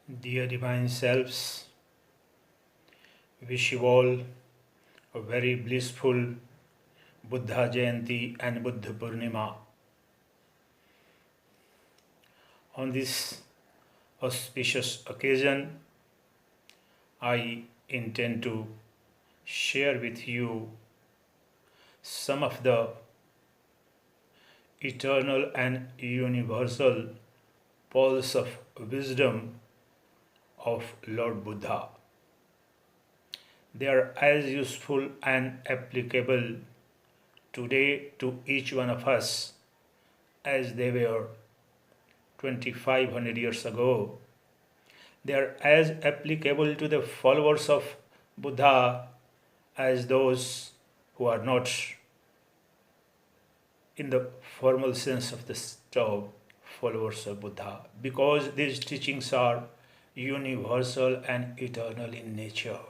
Dear Divine Selves, wish you all a very blissful Buddha Jayanti and Buddha Purnima. On this auspicious occasion, I intend to share with you some of the eternal and universal pulse of wisdom of Lord Budha. They are as useful and applicable today to each one of us as they were 2500 years ago. They are as applicable to the followers of Buddha as those who are not, in the formal sense of the term, followers of Buddha, because these teachings are universal and eternal in nature.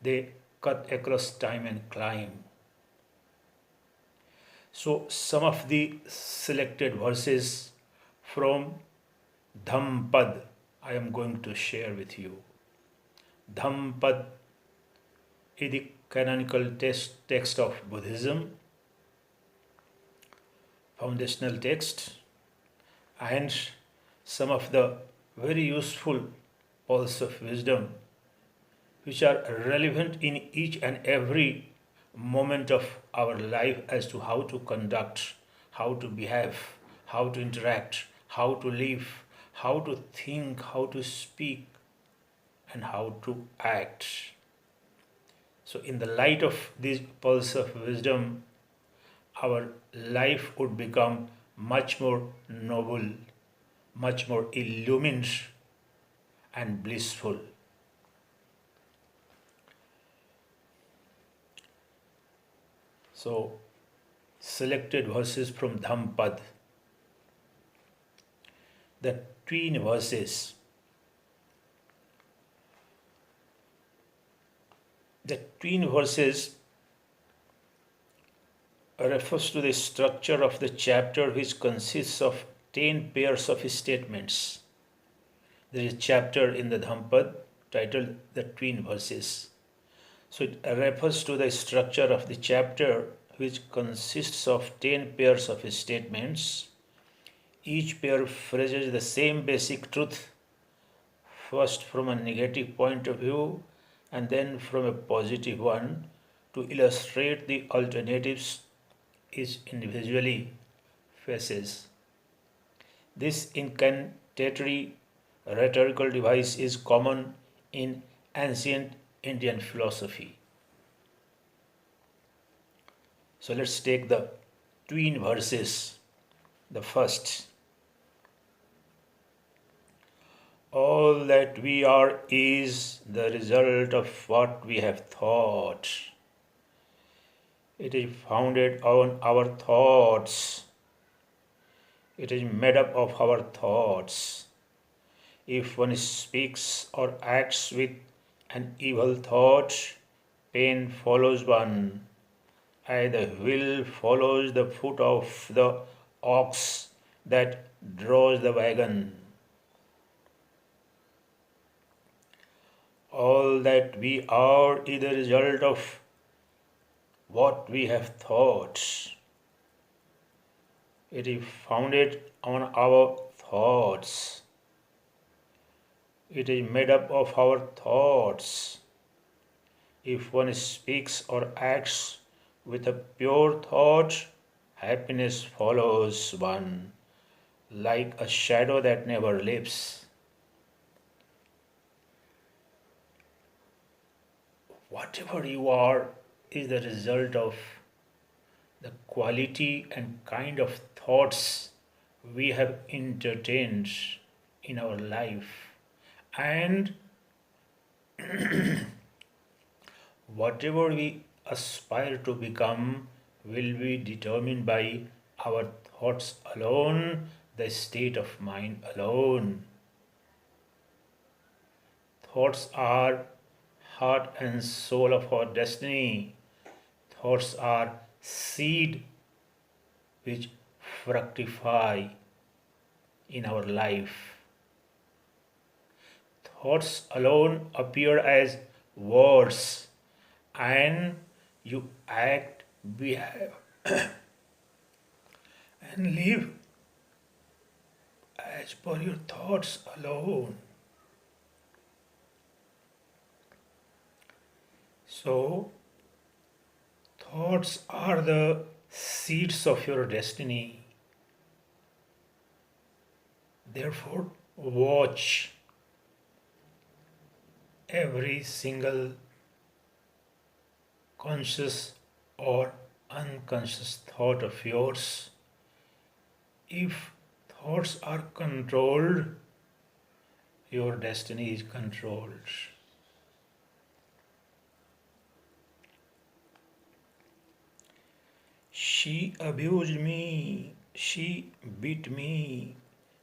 They cut across time and clime. So some of the selected verses from Dhammapada I am going to share with you. Dhammapada is the canonical text of Buddhism, foundational text, and some of the very useful pearls of wisdom which are relevant in each and every moment of our life as to how to conduct, how to behave, how to interact, how to live, how to think, how to speak, and how to act. So in the light of these pearls of wisdom, our life would become much more noble, much more illumined and blissful. So, selected verses from Dhammapada. The twin verses. The twin verses refers to the structure of the chapter which consists of 10 pairs of statements. There is a chapter in the Dhammapada titled The Twin Verses. So it refers to the structure of the chapter which consists of 10 pairs of statements. Each pair phrases the same basic truth, first from a negative point of view and then from a positive one, to illustrate the alternatives each individually faces. This incantatory rhetorical device is common in ancient Indian philosophy. So let's take the twin verses. The first. All that we are is the result of what we have thought. It is founded on our thoughts. It is made up of our thoughts. If one speaks or acts with an evil thought, pain follows one. And the wheel follows the foot of the ox that draws the wagon. All that we are is the result of what we have thought. It is founded on our thoughts. It is made up of our thoughts. If one speaks or acts with a pure thought, happiness follows one like a shadow that never leaves. Whatever you are is the result of the quality and kind of thoughts we have entertained in our life. And whatever we aspire to become will be determined by our thoughts alone, the state of mind alone. Thoughts are heart and soul of our destiny. Thoughts are seed which fructify in our life. thoughts alone appear as words and you act, behave, and live as per your thoughts alone. So, thoughts are the seeds of your destiny. Therefore, watch every single conscious or unconscious thought of yours. If thoughts are controlled, your destiny is controlled. She abused me, she beat me,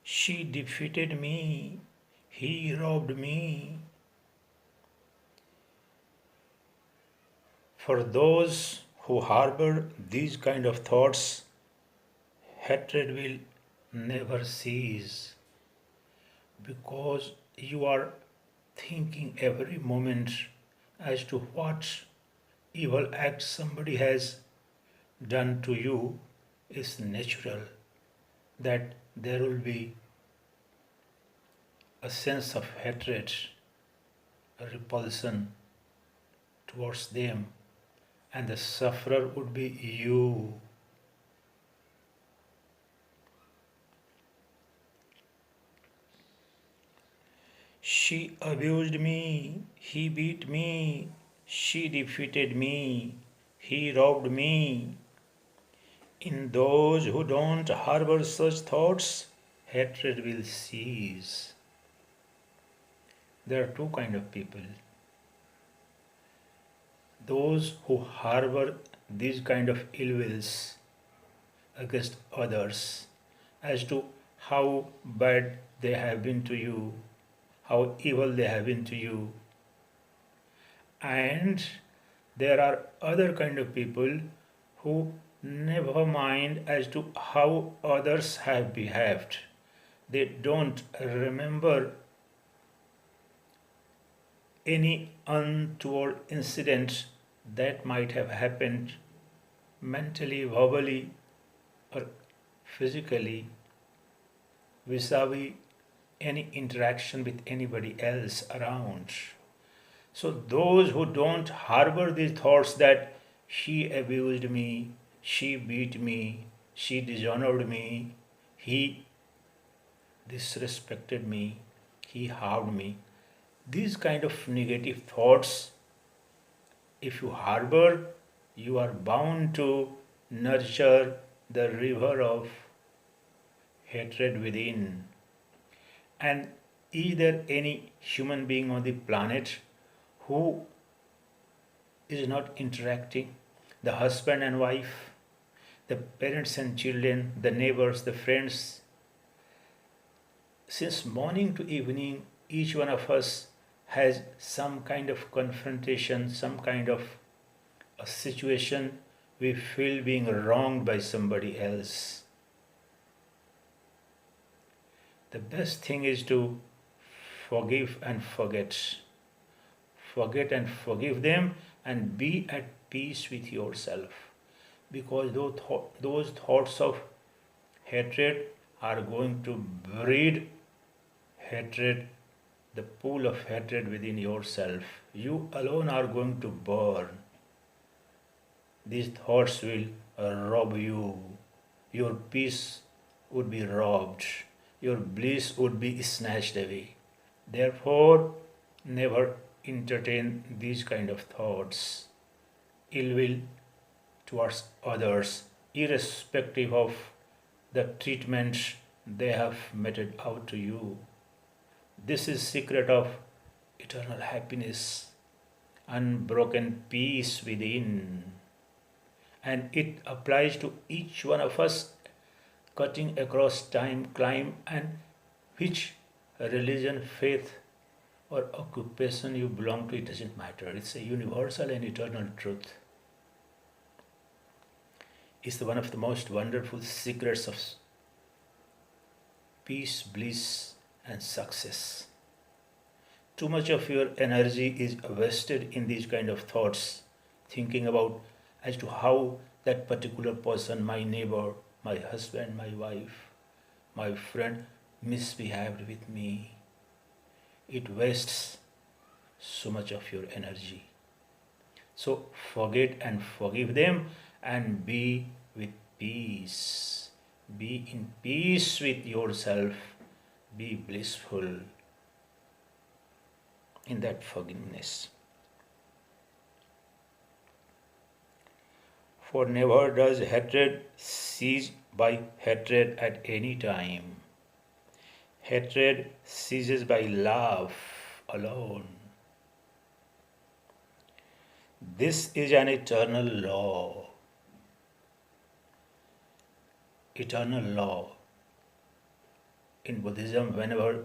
she defeated me, he robbed me. For those who harbor these kind of thoughts, hatred will never cease, because you are thinking every moment as to what evil act somebody has done to you. Is natural that there will be a sense of hatred, a repulsion towards them, and the sufferer would be you. She abused me, he beat me, she defeated me, he robbed me. In those who don't harbor such thoughts, hatred will cease. There are two kinds of people. Those who harbor these kind of ill wills against others as to how bad they have been to you, how evil they have been to you. And there are other kind of people who never mind as to how others have behaved. They don't remember any untoward incident that might have happened mentally, verbally, or physically vis-a-vis any interaction with anybody else around. So those who don't harbor these thoughts that she abused me, she beat me, she dishonored me, he disrespected me, he harmed me, these kind of negative thoughts, if you harbor, you are bound to nurture the river of hatred within. And is there any human being on the planet who is not interacting? The husband and wife, the parents and children, the neighbors, the friends. Since morning to evening, each one of us has some kind of confrontation, some kind of a situation we feel being wronged by somebody else. The best thing is to forgive and forget. Forget and forgive them and be at peace with yourself. Because those thoughts of hatred are going to breed hatred, the pool of hatred within yourself. You alone are going to burn. These thoughts will rob you. Your peace would be robbed. Your bliss would be snatched away. Therefore, never entertain these kind of thoughts. Ill will towards others, irrespective of the treatment they have meted out to you. This is secret of eternal happiness, unbroken peace within. And it applies to each one of us, cutting across time, climb, and which religion, faith, or occupation you belong to, it doesn't matter. It's a universal and eternal truth. It's one of the most wonderful secrets of peace, bliss, and success. too much of your energy is wasted in these kind of thoughts, thinking about as to how that particular person, my neighbor, my husband, my wife, my friend, misbehaved with me. It wastes so much of your energy. So forget and forgive them and be with peace. Be in peace with yourself. Be blissful in that forgiveness. For never does hatred cease by hatred at any time. Hatred ceases by love alone. This is an eternal law. Eternal law. In Buddhism, whenever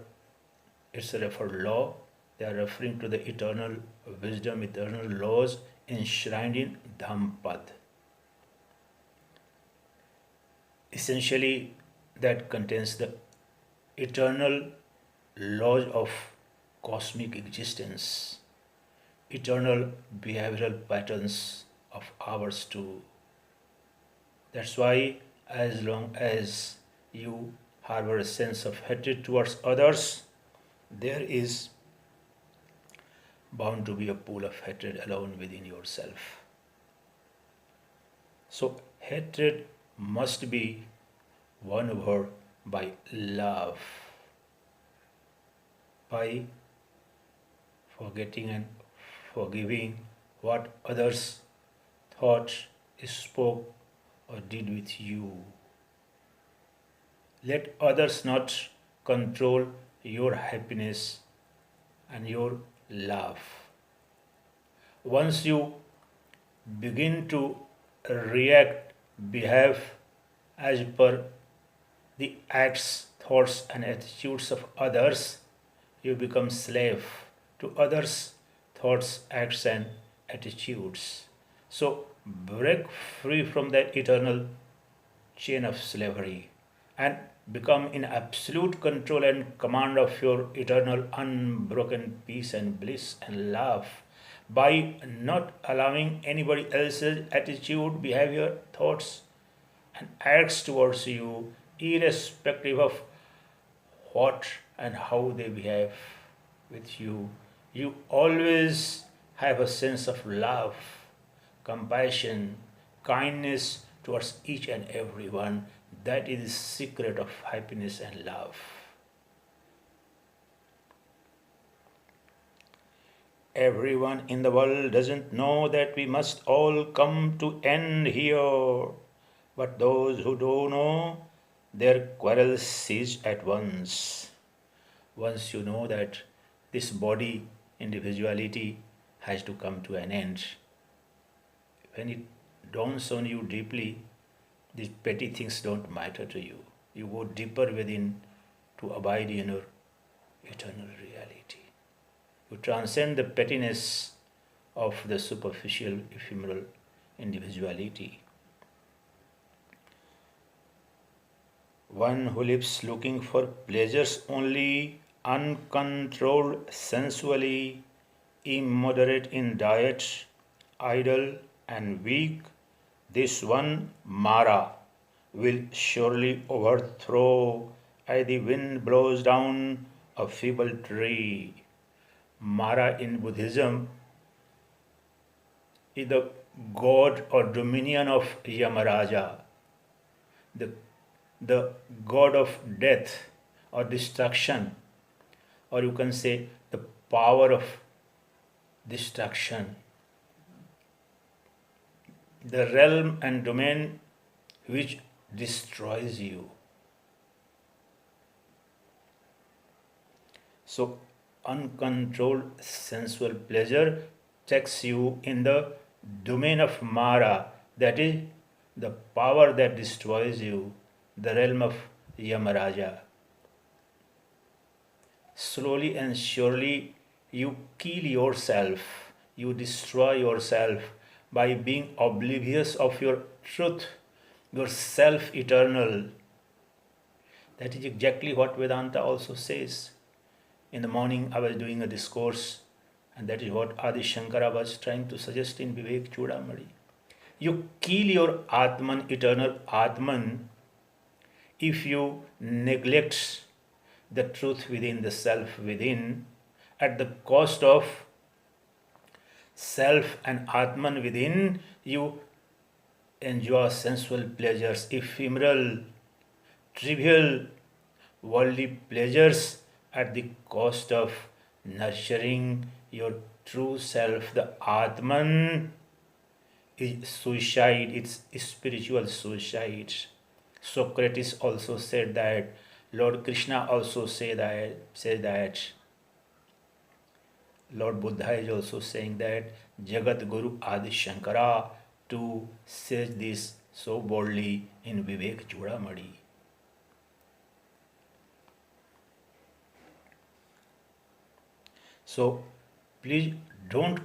it's referred law, they are referring to the eternal wisdom, eternal laws enshrined in Dhammapada. Essentially, that contains the eternal laws of cosmic existence, eternal behavioral patterns of ours too. That's why, as long as you harbor a sense of hatred towards others, there is bound to be a pool of hatred alone within yourself. So, hatred must be won over by love, by forgetting and forgiving what others thought, spoke, or did with you. Let others not control your happiness and your love. Once you begin to react, behave as per the acts, thoughts, and attitudes of others, you become slave to others' thoughts, acts, and attitudes. So break free from that eternal chain of slavery and become in absolute control and command of your eternal unbroken peace and bliss and love by not allowing anybody else's attitude, behavior, thoughts, and acts towards you, irrespective of what and how they behave with you. You always have a sense of love, compassion, kindness towards each and every one. That is the secret of happiness and love. Everyone in the world doesn't know that we must all come to end here. But those who do know, their quarrels cease at once. Once you know that this body, individuality, has to come to an end, when it dawns on you deeply, these petty things don't matter to you. You go deeper within to abide in your eternal reality. You transcend the pettiness of the superficial, ephemeral individuality. One who lives looking for pleasures only, uncontrolled sensually, immoderate in diet, idle and weak, this one Mara will surely overthrow as the wind blows down a feeble tree. Mara in Buddhism is the god or dominion of Yamaraja, the god of death or destruction, or you can say the power of destruction, the realm and domain which destroys you. So, uncontrolled sensual pleasure takes you in the domain of Mara, that is the power that destroys you, the realm of Yamaraja. Slowly and surely you kill yourself, you destroy yourself by being oblivious of your truth, your self eternal. That is exactly what Vedanta also says. In the morning I was doing a discourse, and that is what Adi Shankara was trying to suggest in Vivek Chudamani. You kill your Atman, eternal Atman, if you neglect the truth within the self within, at the cost of self and Atman within. You enjoy sensual pleasures, ephemeral, trivial, worldly pleasures at the cost of nurturing your true self. The Atman is suicide, it's spiritual suicide. Socrates also said that, Lord Krishna also said that, Lord Budha is also saying that, Jagat Guru Adi Shankara to say this so boldly in Vivek Chudamani. So please don't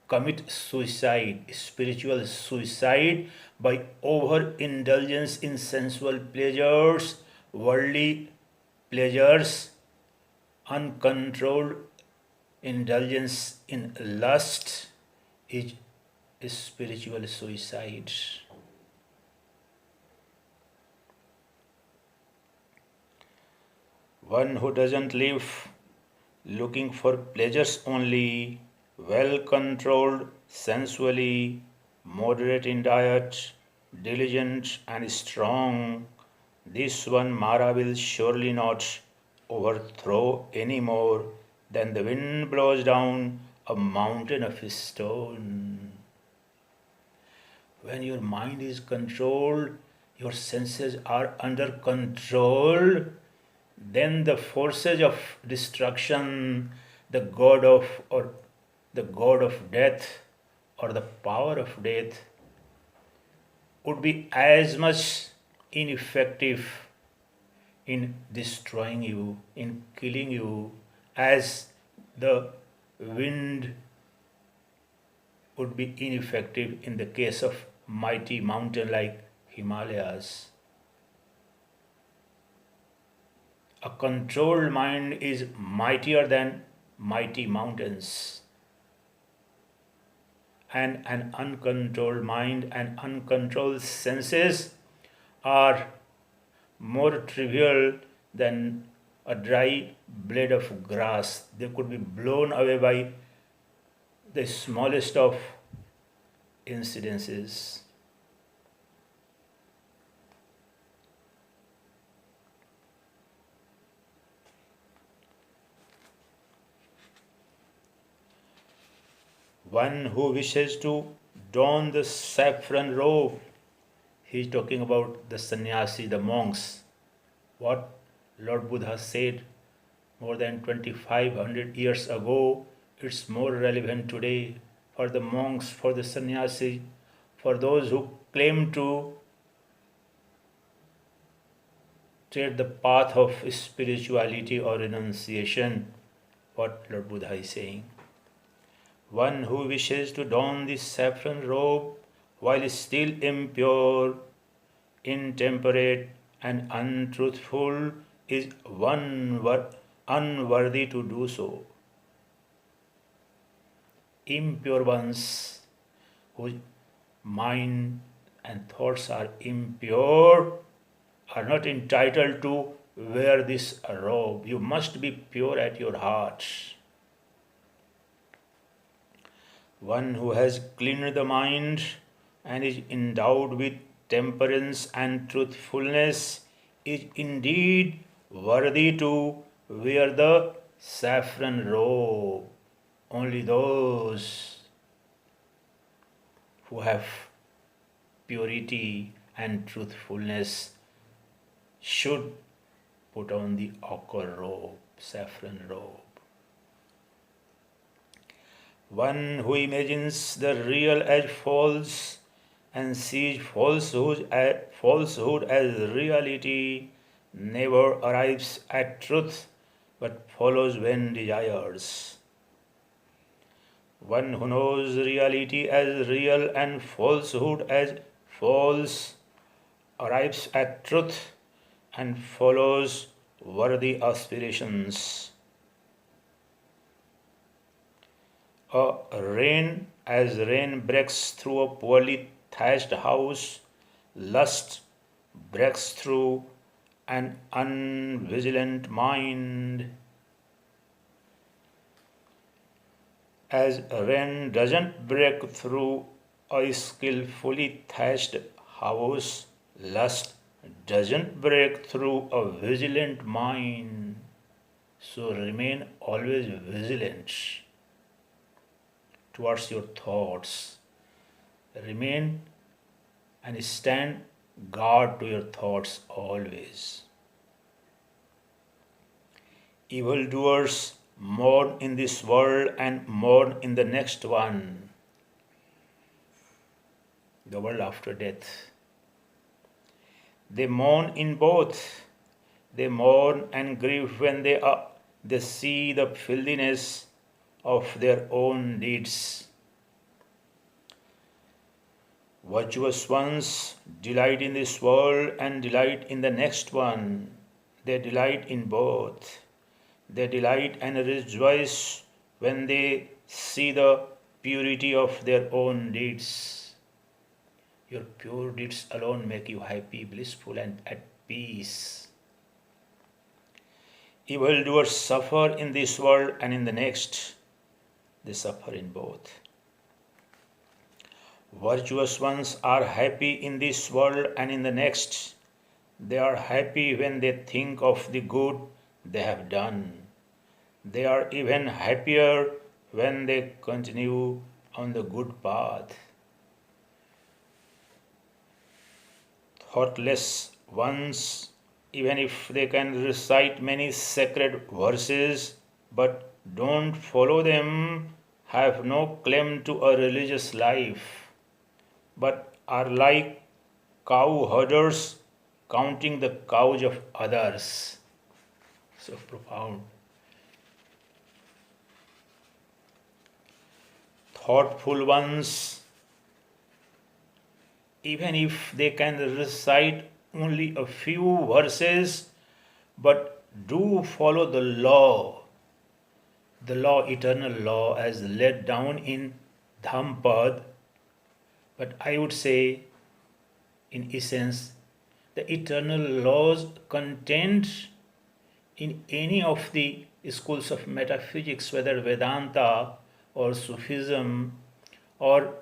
commit suicide, spiritual suicide, by overindulgence in sensual pleasures, worldly pleasures, uncontrolled indulgence in lust is spiritual suicide. One who doesn't live looking for pleasures only, well controlled sensually, moderate in diet, diligent and strong, this one Mara will surely not overthrow any more than the wind blows down a mountain of stone. When your mind is controlled, your senses are under control, then the forces of destruction, the god of death or the power of death would be as much ineffective in destroying you, in killing you, as the wind would be ineffective in the case of mighty mountain like Himalayas. A controlled mind is mightier than mighty mountains. And an uncontrolled mind and uncontrolled senses are more trivial than a dry blade of grass. They could be blown away by the smallest of incidences. One who wishes to don the saffron robe, he is talking about the sannyasi, the monks. What Lord Budha said more than 2500 years ago, it's more relevant today for the monks, for the sannyasi, for those who claim to tread the path of spirituality or renunciation. What Lord Budha is saying. One who wishes to don the saffron robe while still impure, intemperate and untruthful is unworthy to do so. Impure ones whose mind and thoughts are impure are not entitled to wear this robe. You must be pure at your heart. One who has cleaned the mind and is endowed with temperance and truthfulness is indeed worthy to wear the saffron robe. Only those who have purity and truthfulness should put on the ochre robe, saffron robe. One who imagines the real as false and sees falsehood as reality never arrives at truth but follows vain desires. One who knows reality as real and falsehood as false arrives at truth and follows worthy aspirations. As rain breaks through a poorly thatched house, lust breaks through an unvigilant mind. As rain doesn't break through a skillfully thatched house, lust doesn't break through a vigilant mind. So remain always vigilant towards your thoughts. Remain and stand guard to your thoughts always. Evildoers mourn in this world and mourn in the next one, the world after death. They mourn in both. They mourn and grieve when they see the filthiness of their own deeds. Virtuous ones delight in this world and delight in the next one. They delight in both. They delight and rejoice when they see the purity of their own deeds. Your pure deeds alone make you happy, blissful, and at peace. Evildoers suffer in this world and in the next. They suffer in both. Virtuous ones are happy in this world and in the next. They are happy when they think of the good they have done. They are even happier when they continue on the good path. Thoughtless ones, even if they can recite many sacred verses but don't follow them, have no claim to a religious life, but are like cow herders counting the cows of others. So profound. Thoughtful ones, even if they can recite only a few verses, but do follow the law, eternal law as laid down in Dhammapada. But I would say, in essence, the eternal laws contained in any of the schools of metaphysics, whether Vedanta or Sufism or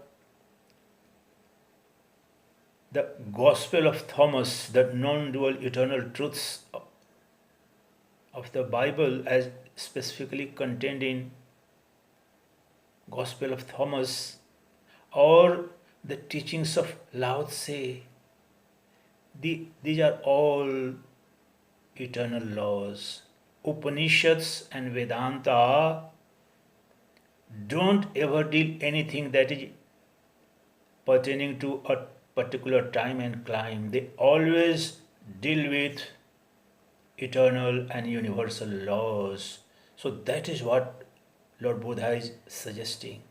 the Gospel of Thomas, the non-dual eternal truths of the Bible as specifically contained in Gospel of Thomas, or the teachings of Lao Tse. These are all eternal laws. Upanishads and Vedanta don't ever deal anything that is pertaining to a particular time and clime. They always deal with eternal and universal laws. So that is what Lord Budha is suggesting.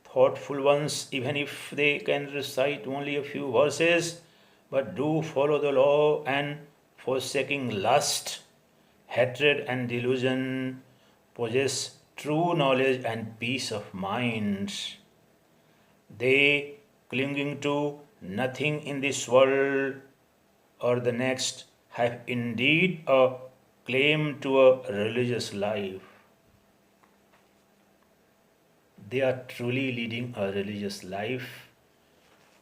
Thoughtful ones, even if they can recite only a few verses, but do follow the law and forsaking lust, hatred and delusion, possess true knowledge and peace of mind. They, clinging to nothing in this world or the next, have indeed a claim to a religious life. They are truly leading a religious life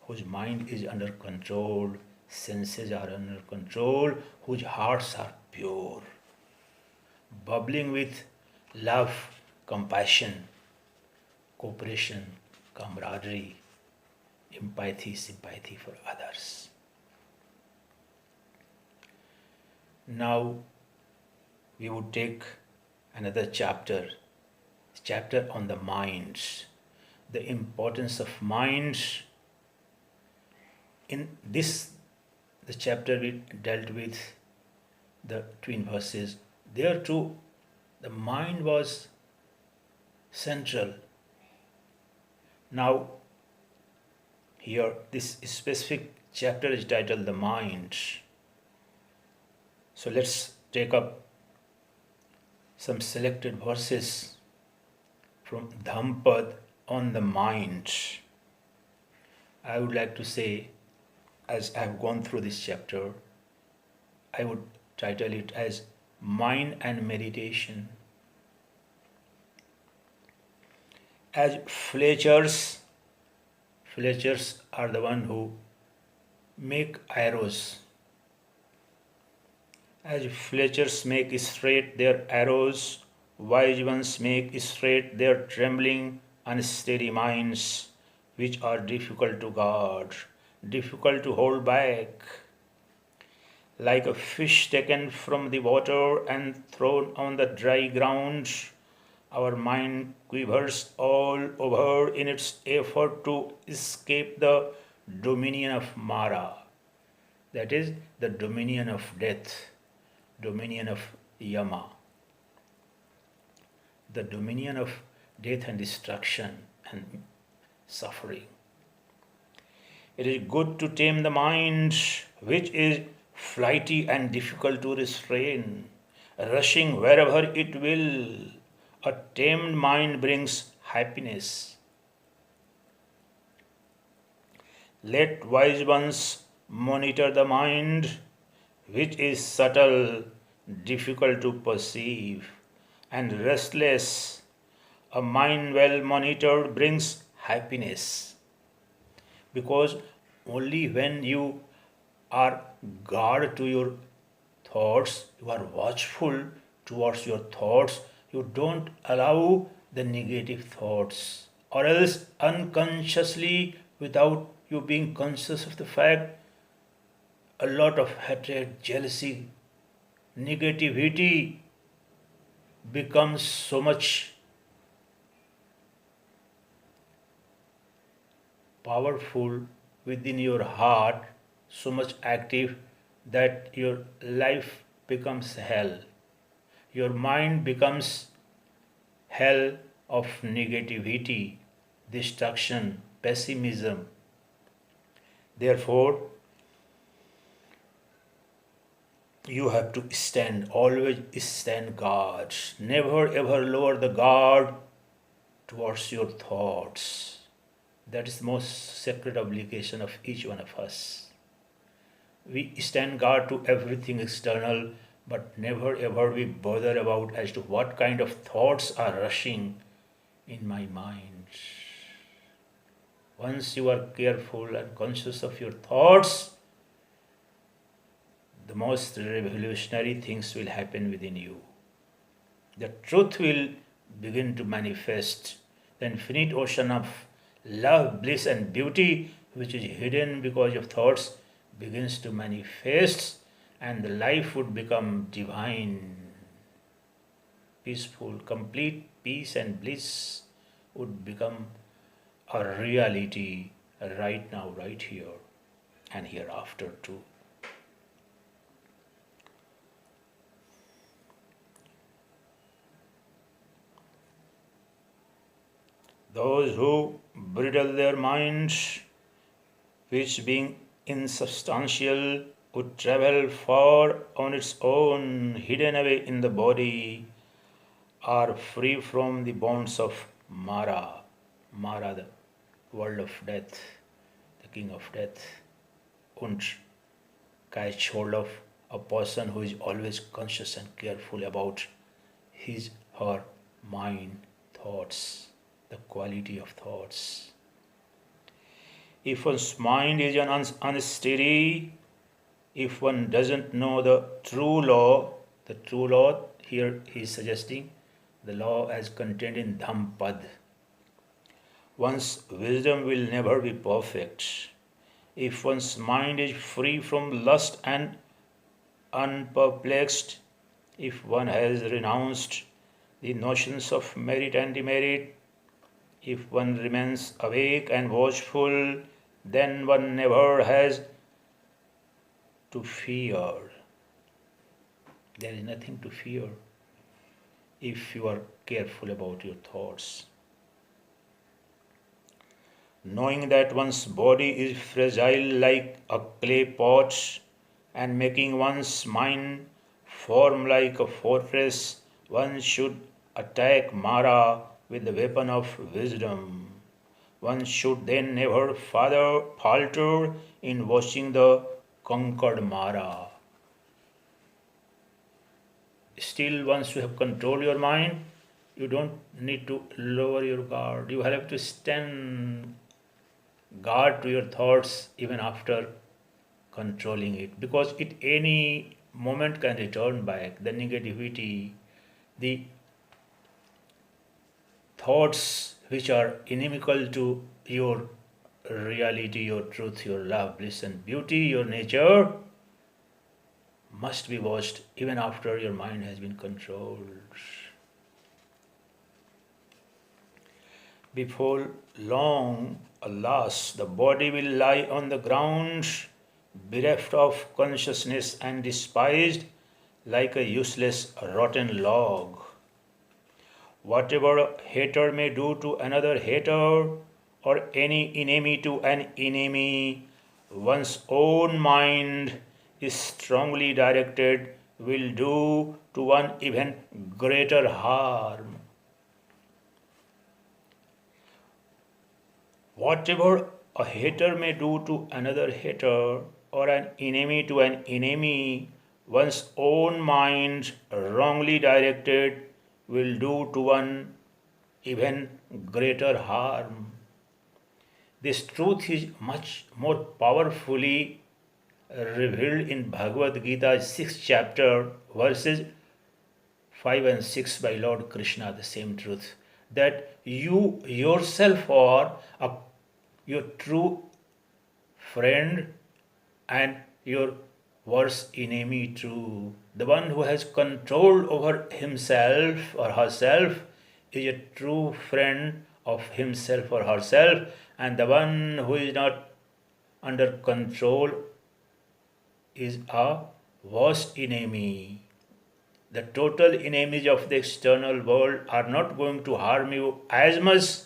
whose mind is under control, senses are under control, whose hearts are pure, bubbling with love, compassion, cooperation, camaraderie, empathy, sympathy for others. Now we would take another chapter on the mind, the importance of mind. In this, the chapter we dealt with the twin verses. There too, the mind was central. Now, here, this specific chapter is titled The Mind. So let's take up some selected verses from Dhammapada on the mind. I would like to say, as I have gone through this chapter, I would title it as Mind and Meditation. As fletchers are the one who make arrows. As fletchers make straight their arrows, wise ones make straight their trembling, unsteady minds, which are difficult to guard, difficult to hold back. Like a fish taken from the water and thrown on the dry ground, our mind quivers all over in its effort to escape the dominion of Mara, that is, the dominion of death, dominion of Yama, the dominion of death and destruction and suffering. It is good to tame the mind, which is flighty and difficult to restrain, rushing wherever it will. A tamed mind brings happiness. Let wise ones monitor the mind, which is subtle, difficult to perceive, and restless. A mind well monitored brings happiness. Because only when you are guard to your thoughts, you are watchful towards your thoughts, you don't allow the negative thoughts, or else unconsciously, without you being conscious of the fact, a lot of hatred, jealousy, negativity becomes so much powerful within your heart, so much active that your life becomes hell. Your mind becomes hell of negativity, destruction, pessimism. Therefore, you have to always stand guard. Never ever lower the guard towards your thoughts. That is the most sacred obligation of each one of us. We stand guard to everything external, but never ever we bother about as to what kind of thoughts are rushing in my mind. Once you are careful and conscious of your thoughts, the most revolutionary things will happen within you. The truth will begin to manifest. The infinite ocean of love, bliss and beauty, which is hidden because of thoughts, begins to manifest, and the life would become divine, peaceful, complete peace and bliss would become a reality right now, right here, and hereafter too. Those who bridle their minds, which being insubstantial, would travel far on its own, hidden away in the body, are free from the bonds of Mara. Mara, the world of death, the king of death, won't catch hold of a person who is always conscious and careful about his, her mind, thoughts, the quality of thoughts. If one's mind is unsteady, if one doesn't know the true law here he is suggesting the law as contained in Dhammapada, one's wisdom will never be perfect. If one's mind is free from lust and unperplexed, if one has renounced the notions of merit and demerit, if one remains awake and watchful, then one never has to fear. There is nothing to fear if you are careful about your thoughts. Knowing that one's body is fragile like a clay pot, and making one's mind form like a fortress, one should attack Mara with the weapon of wisdom. One should then never falter in watching the conquered Mara. Still, once you have controlled your mind, you don't need to lower your guard. You have to stand guard to your thoughts even after controlling it, because it any moment can return back. The negativity, the thoughts which are inimical to your reality, your truth, your love, bliss and beauty, your nature, must be watched even after your mind has been controlled. Before long, alas, the body will lie on the ground, bereft of consciousness and despised like a useless rotten log. Whatever a hater may do to another hater, or any enemy to an enemy, one's own mind is strongly directed, will do to one even greater harm. Whatever a hater may do to another hater, or an enemy to an enemy, one's own mind wrongly directed will do to one even greater harm. This truth is much more powerfully revealed in Bhagavad Gita 6th chapter, verses 5 and 6 by Lord Krishna, the same truth, that you yourself are your true friend and your worst enemy too. The one who has control over himself or herself is a true friend of himself or herself, and the one who is not under control is a worst enemy. The total enemies of the external world are not going to harm you as much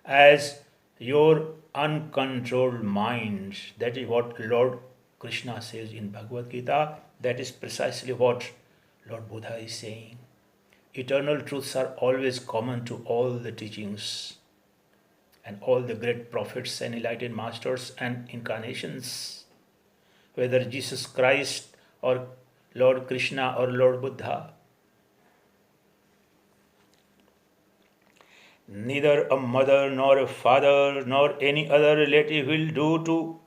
as your uncontrolled mind. That is what Lord Krishna says in Bhagavad Gita. That is precisely what Lord Budha is saying. Eternal truths are always common to all the teachings and all the great prophets and enlightened masters and incarnations, whether Jesus Christ or Lord Krishna or Lord Buddha. Neither a mother nor a father nor any other relative will do to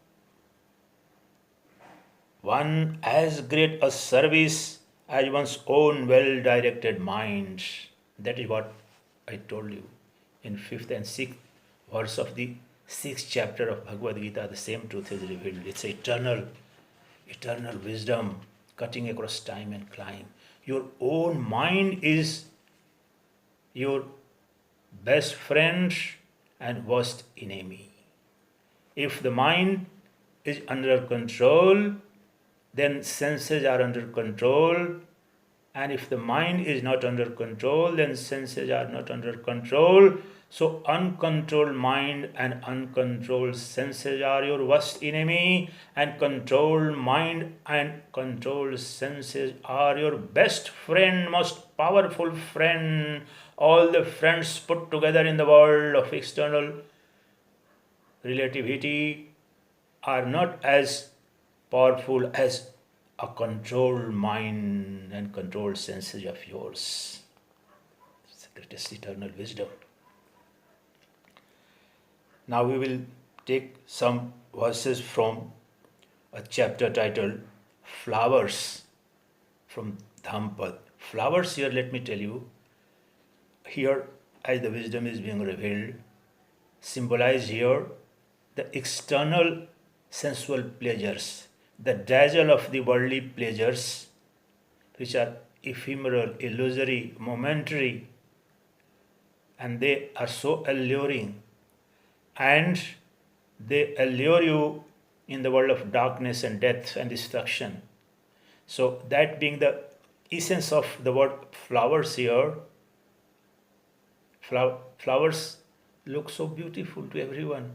one as great a service as one's own well-directed mind. That is what I told you in 5th and 6th verse of the 6th chapter of Bhagavad Gita. The same truth is revealed. It's eternal wisdom cutting across time and clime. Your own mind is your best friend and worst enemy. If the mind is under control, then senses are under control. And if the mind is not under control, then senses are not under control. So uncontrolled mind and uncontrolled senses are your worst enemy, and controlled mind and controlled senses are your best friend, most powerful friend. All the friends put together in the world of external relativity are not as powerful as a controlled mind and controlled senses of yours. It's the greatest eternal wisdom. Now we will take some verses from a chapter titled Flowers from Dhammapada. Flowers here, let me tell you, here as the wisdom is being revealed, symbolize here the external sensual pleasures, the dazzle of the worldly pleasures, which are ephemeral, illusory, momentary, and they are so alluring, and they allure you in the world of darkness and death and destruction. So that being the essence of the word flowers here, flowers look so beautiful to everyone,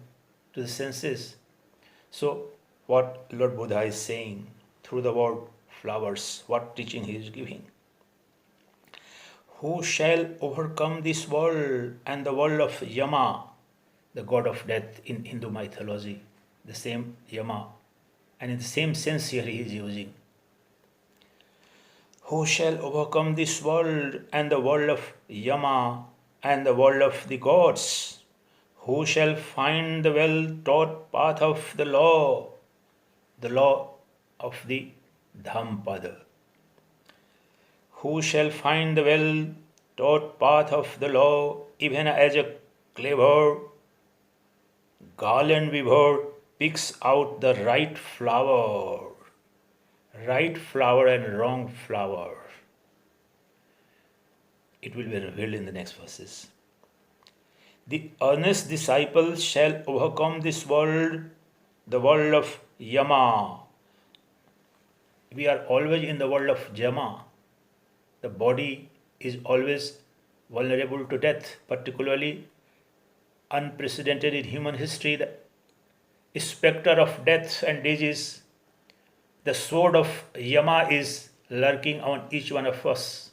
to the senses. So what Lord Budha is saying through the word flowers, what teaching he is giving. Who shall overcome this world and the world of Yama, the god of death in Hindu mythology, the same Yama, and in the same sense here he is using. Who shall overcome this world and the world of Yama and the world of the gods? Who shall find the well-taught path of the law of the Dhammapada? Who shall find the well-taught path of the law, even as a clever garland weaver picks out the right flower and wrong flower? It will be revealed in the next verses. The earnest disciple shall overcome this world, the world of Yama. We are always in the world of Yama. The body is always vulnerable to death, particularly unprecedented in human history. The spectre of death and disease, the sword of Yama is lurking on each one of us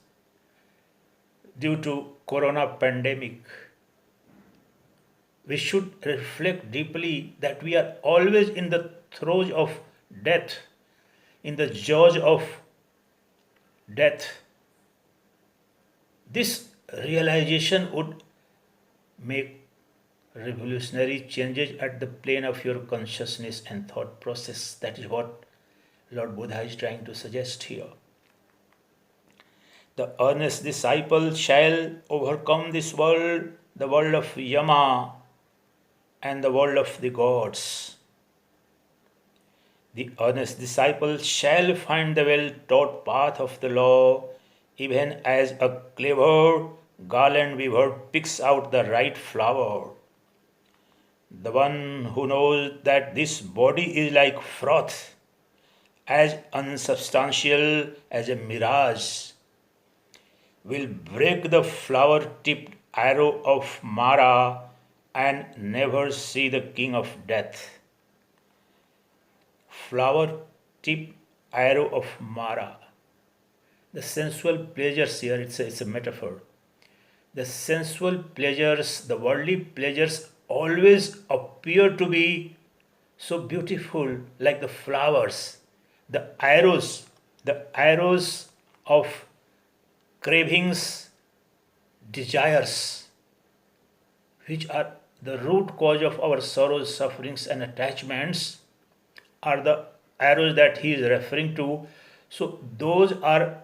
due to corona pandemic. We should reflect deeply that we are always in the throes of death, in the jaws of death. This realization would make revolutionary changes at the plane of your consciousness and thought process. That is what Lord Budha is trying to suggest here. The earnest disciple shall overcome this world, the world of Yama and the world of the gods. The earnest disciple shall find the well-taught path of the law, even as a clever garland weaver picks out the right flower. The one who knows that this body is like froth, as unsubstantial as a mirage, will break the flower-tipped arrow of Mara and never see the king of death. Flower-tipped arrow of Mara. The sensual pleasures here, it's a metaphor. The sensual pleasures, the worldly pleasures always appear to be so beautiful, like the flowers, the arrows of cravings, desires, which are the root cause of our sorrows, sufferings and attachments, are the arrows that he is referring to. So those are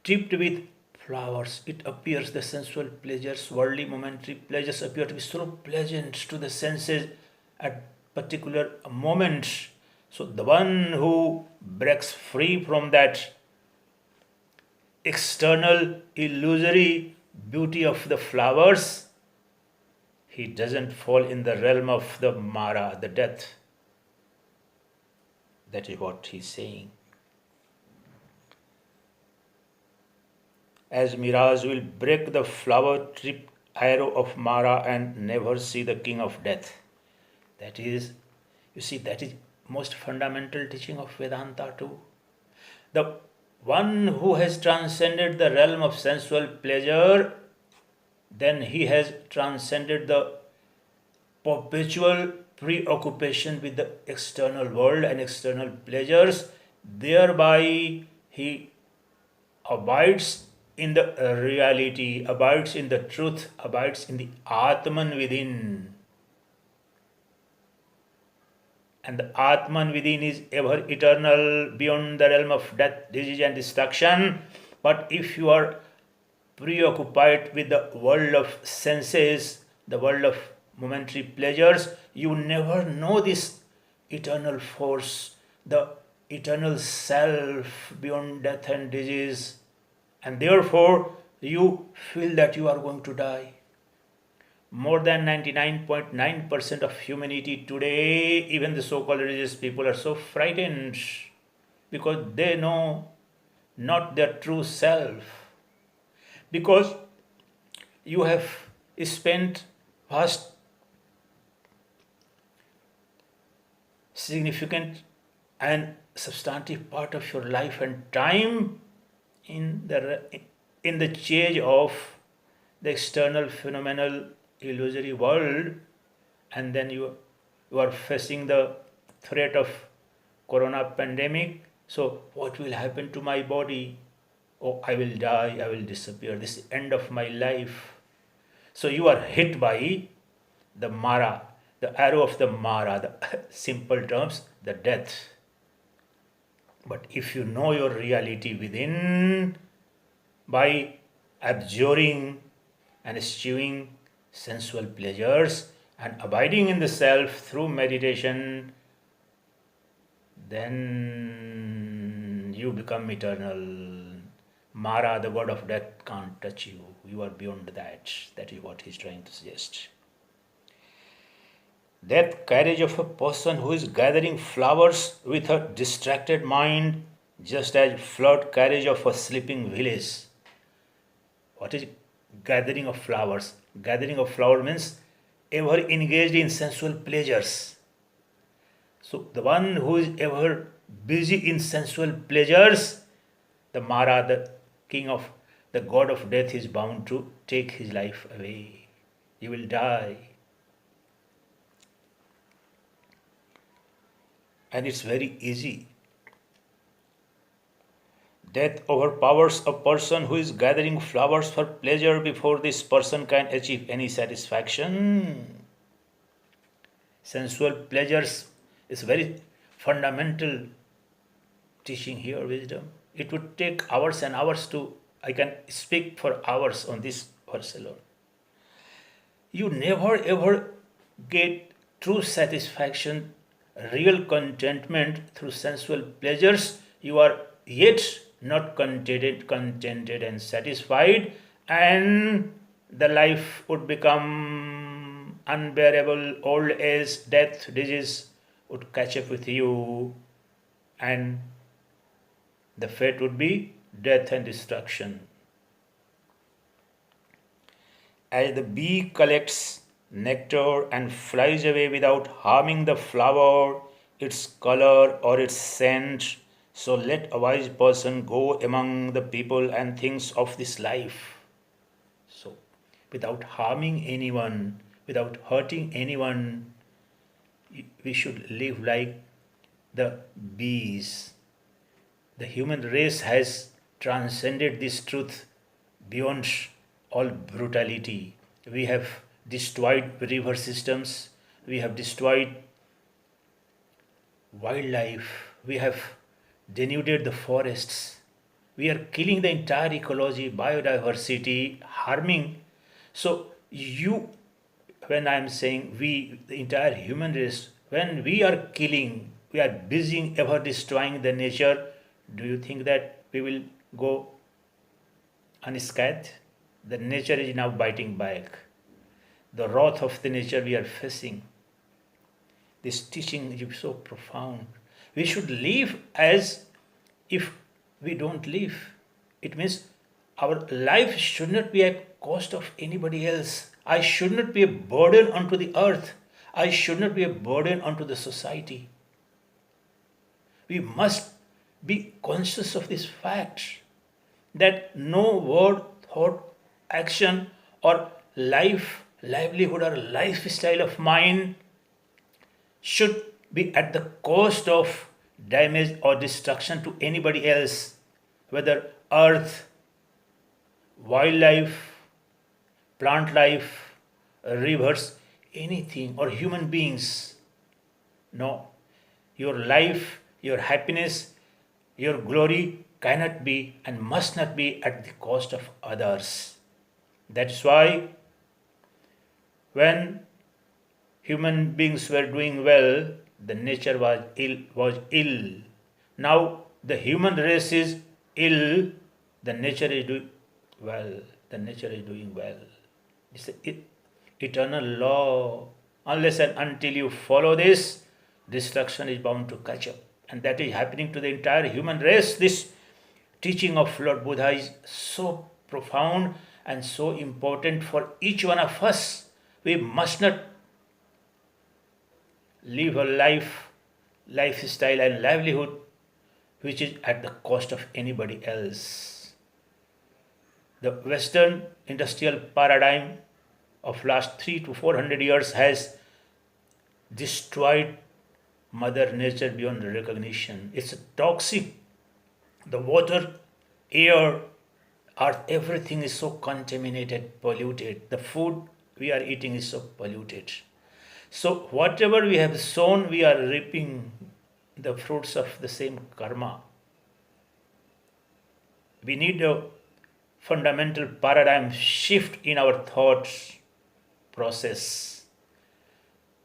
tipped with flowers. It appears the sensual pleasures, worldly momentary pleasures appear to be so pleasant to the senses at particular moments. So the one who breaks free from that external illusory beauty of the flowers, he doesn't fall in the realm of the Mara, the death. That is what he is saying. As mirage will break the flower-tipped arrow of Mara and never see the king of death. That is, you see, that is most fundamental teaching of Vedanta too. The one who has transcended the realm of sensual pleasure, then he has transcended the perpetual preoccupation with the external world and external pleasures. Thereby he abides in the reality, abides in the truth, abides in the Atman within. And the Atman within is ever eternal, beyond the realm of death, disease and destruction. But if you are preoccupied with the world of senses, the world of momentary pleasures, you never know this eternal force, the eternal self beyond death and disease. And therefore, you feel that you are going to die. More than 99.9% of humanity today, even the so-called religious people, are so frightened because they know not their true self. Because you have spent vast, significant and substantive part of your life and time in in the change of the external phenomenal illusory world, and then you are facing the threat of corona pandemic. So what will happen to my body? Oh, I will die, I will disappear, this is the end of my life. So you are hit by the Mara, the arrow of the Mara, the simple terms, the death. But if you know your reality within, by abjuring and eschewing sensual pleasures and abiding in the self through meditation, then you become eternal. Mara, the word of death, can't touch you. You are beyond that. That is what he is trying to suggest. That courage of a person who is gathering flowers with a distracted mind, just as flood courage of a sleeping village. What is gathering of flowers? Gathering of flower means ever engaged in sensual pleasures. So the one who is ever busy in sensual pleasures, the Mara, the king of the god of death, is bound to take his life away. He will die. And it's very easy. Death overpowers a person who is gathering flowers for pleasure before this person can achieve any satisfaction. Sensual pleasures is very fundamental teaching here, wisdom. It would take hours and hours I can speak for hours on this verse alone. You never ever get true satisfaction, real contentment through sensual pleasures. You are yet not contented and satisfied, and the life would become unbearable. Old age, death, disease would catch up with you, and the fate would be death and destruction. As the bee collects nectar and flies away without harming the flower, its color, or its scent, so let a wise person go among the people and things of this life. So, without harming anyone, without hurting anyone, we should live like the bees. The human race has transcended this truth beyond all brutality. We have destroyed river systems, we have destroyed wildlife, we have denuded the forests, we are killing the entire ecology, biodiversity, harming. So when I am saying we, the entire human race, when we are killing, we are busy ever destroying the nature, do you think that we will go unscathed? The nature is now biting back. The wrath of the nature we are facing. This teaching is so profound. We should live as if we don't live. It means our life should not be at cost of anybody else. I should not be a burden unto the earth. I should not be a burden unto the society. We must be conscious of this fact that no word, thought, action, or livelihood, or lifestyle of mine should be at the cost of damage or destruction to anybody else, whether earth, wildlife, plant life, rivers, anything, or human beings. No, your life, your happiness, your glory cannot be and must not be at the cost of others. That's why when human beings were doing well, the nature was ill. Now the human race is ill, the nature is doing well. The nature is doing well. It's an eternal law. Unless and until you follow this, destruction is bound to catch up. And that is happening to the entire human race. This teaching of Lord Budha is so profound and so important for each one of us. We must not live a lifestyle and livelihood which is at the cost of anybody else. The Western industrial paradigm of last 3 to 400 years has destroyed Mother Nature beyond recognition. It's toxic. The water, air, earth, everything is so contaminated, polluted. The food we are eating is so polluted. So whatever we have sown, we are reaping the fruits of the same karma. We need a fundamental paradigm shift in our thought process,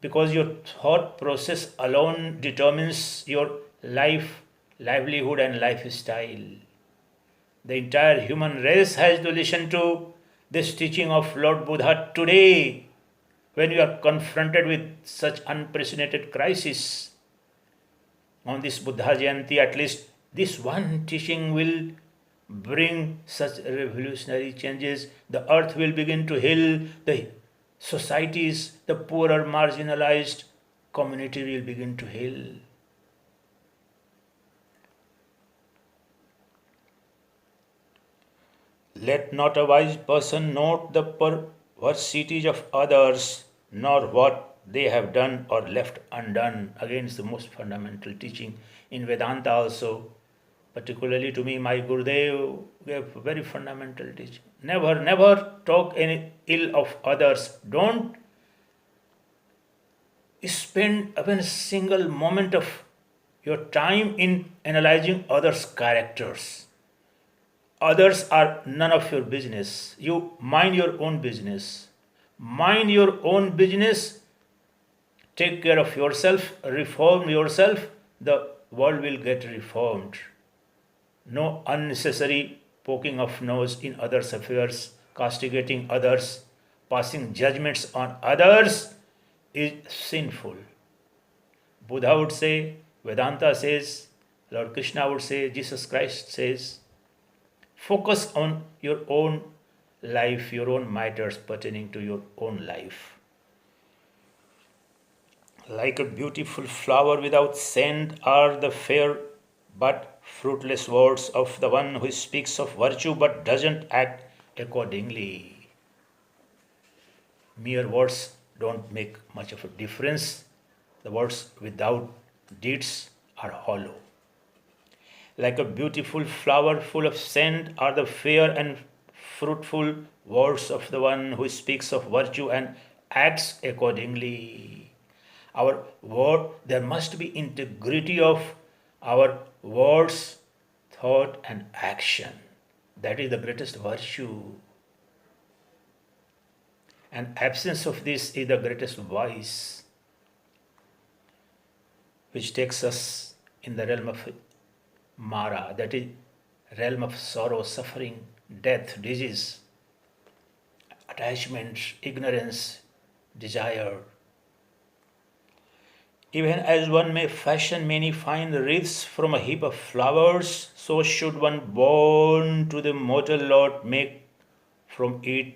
because your thought process alone determines your life, livelihood and lifestyle. The entire human race has to listen to this teaching of Lord Budha today, when you are confronted with such unprecedented crisis. On this Buddha Jayanti, at least this one teaching will bring such revolutionary changes. The earth will begin to heal, the societies, the poorer, marginalized community will begin to heal. Let not a wise person note the perversities of others, nor what they have done or left undone. Again, it's the most fundamental teaching in Vedanta also. Particularly to me, my Gurudev gave very fundamental teaching. Never talk any ill of others. Don't spend even a single moment of your time in analyzing others' characters. Others are none of your business. You mind your own business. Mind your own business. Take care of yourself. Reform yourself. The world will get reformed. No unnecessary poking of nose in others' affairs, castigating others, passing judgments on others is sinful. Buddha would say, Vedanta says, Lord Krishna would say, Jesus Christ says, focus on your own life, your own matters pertaining to your own life. Like a beautiful flower without scent are the fair but fruitless words of the one who speaks of virtue but doesn't act accordingly. Mere words don't make much of a difference. The words without deeds are hollow. Like a beautiful flower full of scent are the fair and fruitful words of the one who speaks of virtue and acts accordingly. Our word, there must be integrity of our words, thought and action. That is the greatest virtue. And absence of this is the greatest vice, which takes us in the realm of Mara, that is realm of sorrow, suffering, death, disease, attachment, ignorance, desire. Even as one may fashion many fine wreaths from a heap of flowers, so should one born to the mortal lot make from it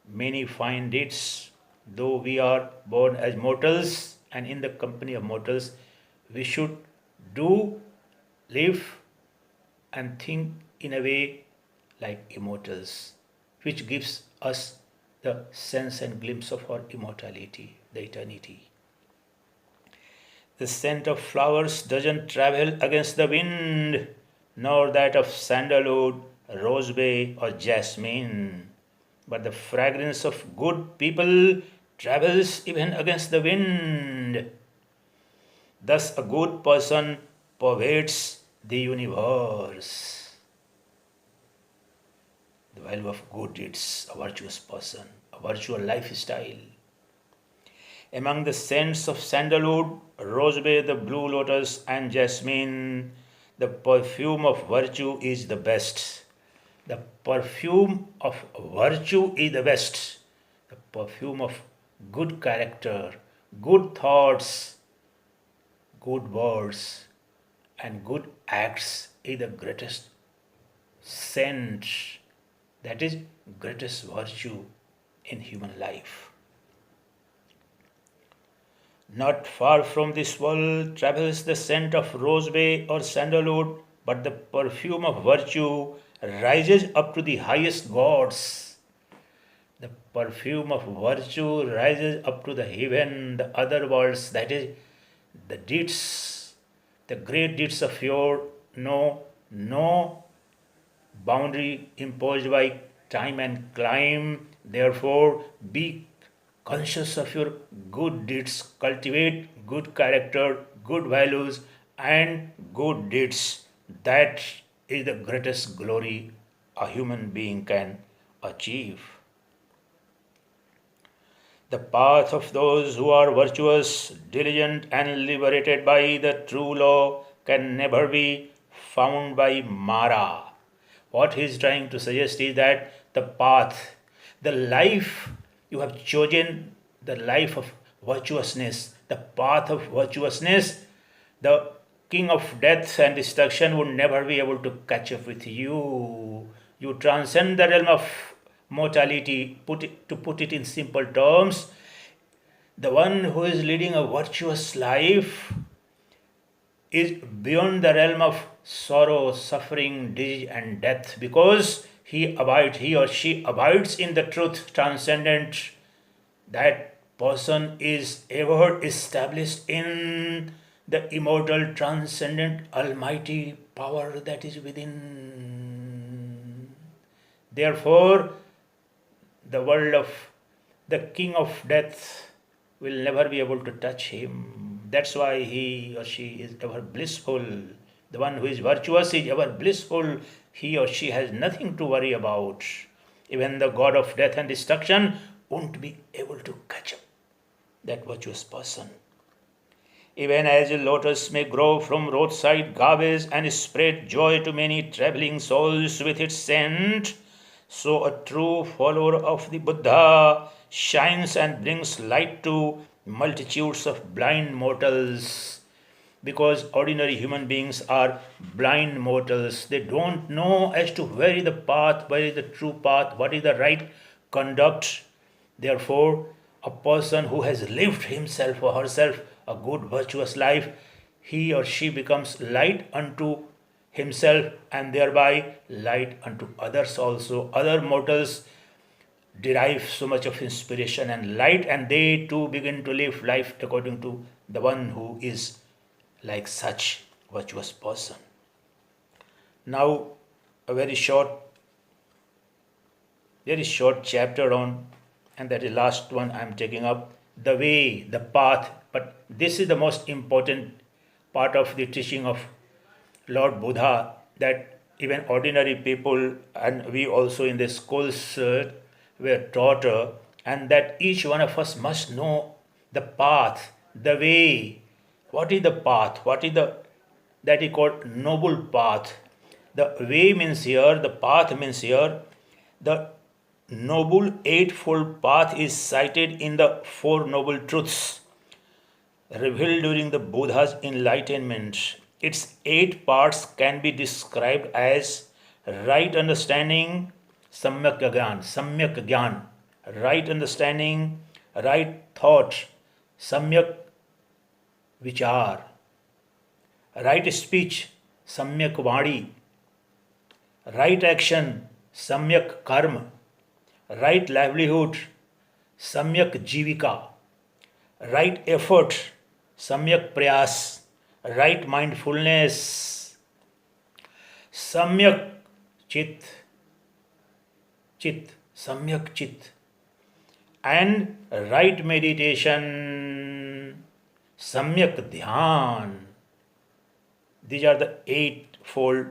many fine deeds. Though we are born as mortals and in the company of mortals, we should do, live and think in a way like immortals, which gives us the sense and glimpse of our immortality, the eternity. The scent of flowers doesn't travel against the wind, nor that of sandalwood, rosebay or jasmine. But the fragrance of good people travels even against the wind. Thus a good person pervades the universe. The value of good deeds, a virtuous person, a virtual lifestyle. Among the scents of sandalwood, rosebay, the blue lotus and jasmine, the perfume of virtue is the best. The perfume of virtue is the best. The perfume of good character, good thoughts, good words and good acts is the greatest scent. That is greatest virtue in human life. Not far from this world travels the scent of rosebay or sandalwood, but the perfume of virtue rises up to the highest gods. The perfume of virtue rises up to the heaven, the other worlds, that is, the deeds, the great deeds of your no boundary imposed by time and climb. Therefore, be conscious of your good deeds, cultivate good character, good values, and good deeds. That is the greatest glory a human being can achieve. The path of those who are virtuous, diligent, and liberated by the true law can never be found by Mara. What he is trying to suggest is that the path, the life you have chosen, the life of virtuousness, the path of virtuousness, the king of death and destruction would never be able to catch up with you. You transcend the realm of mortality. To put it in simple terms, the one who is leading a virtuous life is beyond the realm of sorrow, suffering, disease, and death, because he or she abides in the truth transcendent. That person is ever established in the immortal, transcendent, almighty power that is within. Therefore, the world of the king of death will never be able to touch him. That's why he or she is ever blissful. The one who is virtuous is ever blissful. He or she has nothing to worry about. Even the god of death and destruction won't be able to catch up that virtuous person. Even as a lotus may grow from roadside garbage and spread joy to many traveling souls with its scent, so a true follower of the Buddha shines and brings light to multitudes of blind mortals. Because ordinary human beings are blind mortals. They don't know as to where is the path, where is the true path, what is the right conduct. Therefore, a person who has lived himself or herself a good virtuous life, he or she becomes light unto himself and thereby light unto others also. Other mortals derive so much of inspiration and light, and they too begin to live life according to the one who is like such virtuous person. Now, a very short chapter on, and that is the last one I am taking up, the way, the path. But this is the most important part of the teaching of Lord Budha, that even ordinary people and we also in the schools were taught, and that each one of us must know the path, the way. What is the path? What is that is called noble path? The way means here, the path means here, the noble eightfold path is cited in the Four Noble Truths revealed during the Buddha's enlightenment. Its 8 parts can be described as right understanding, samyak gyan, right understanding, right thought, samyak vichar, right speech, samyak vadi, right action, samyak karma, right livelihood, samyak jivika, right effort, samyak prayas, right mindfulness, samyak chit, samyak chit, and right meditation, samyak dhyan. These are the eightfold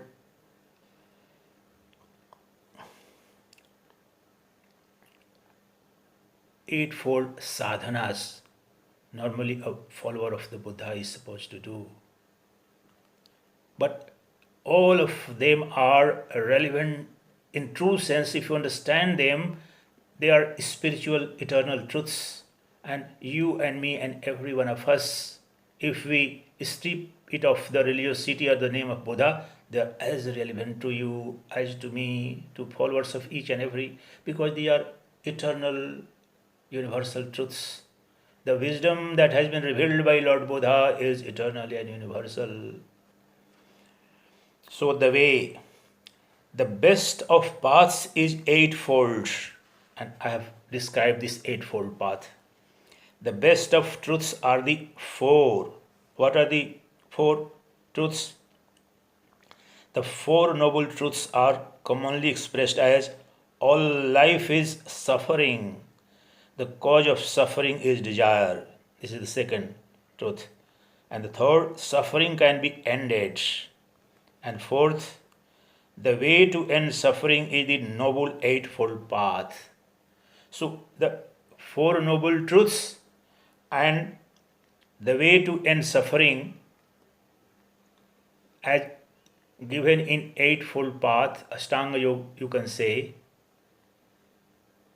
sadhanas normally a follower of the Buddha is supposed to do. But all of them are relevant in true sense. If you understand them, they are spiritual eternal truths, and you and me and every one of us, if we strip it of the religiosity or the name of Buddha, they are as relevant to you as to me, to followers of each and every, because they are eternal universal truths. The wisdom that has been revealed by Lord Buddha is eternal and universal. So the way, The best of paths is eightfold, and I have described this eightfold path. The best of truths are the four. What are the four truths? The four noble truths are commonly expressed as all life is suffering. The cause of suffering is desire. This is the second truth. And the third, suffering can be ended. And fourth, the way to end suffering is the noble eightfold path. So the four noble truths and the way to end suffering as given in eightfold path, Ashtanga Yoga you can say,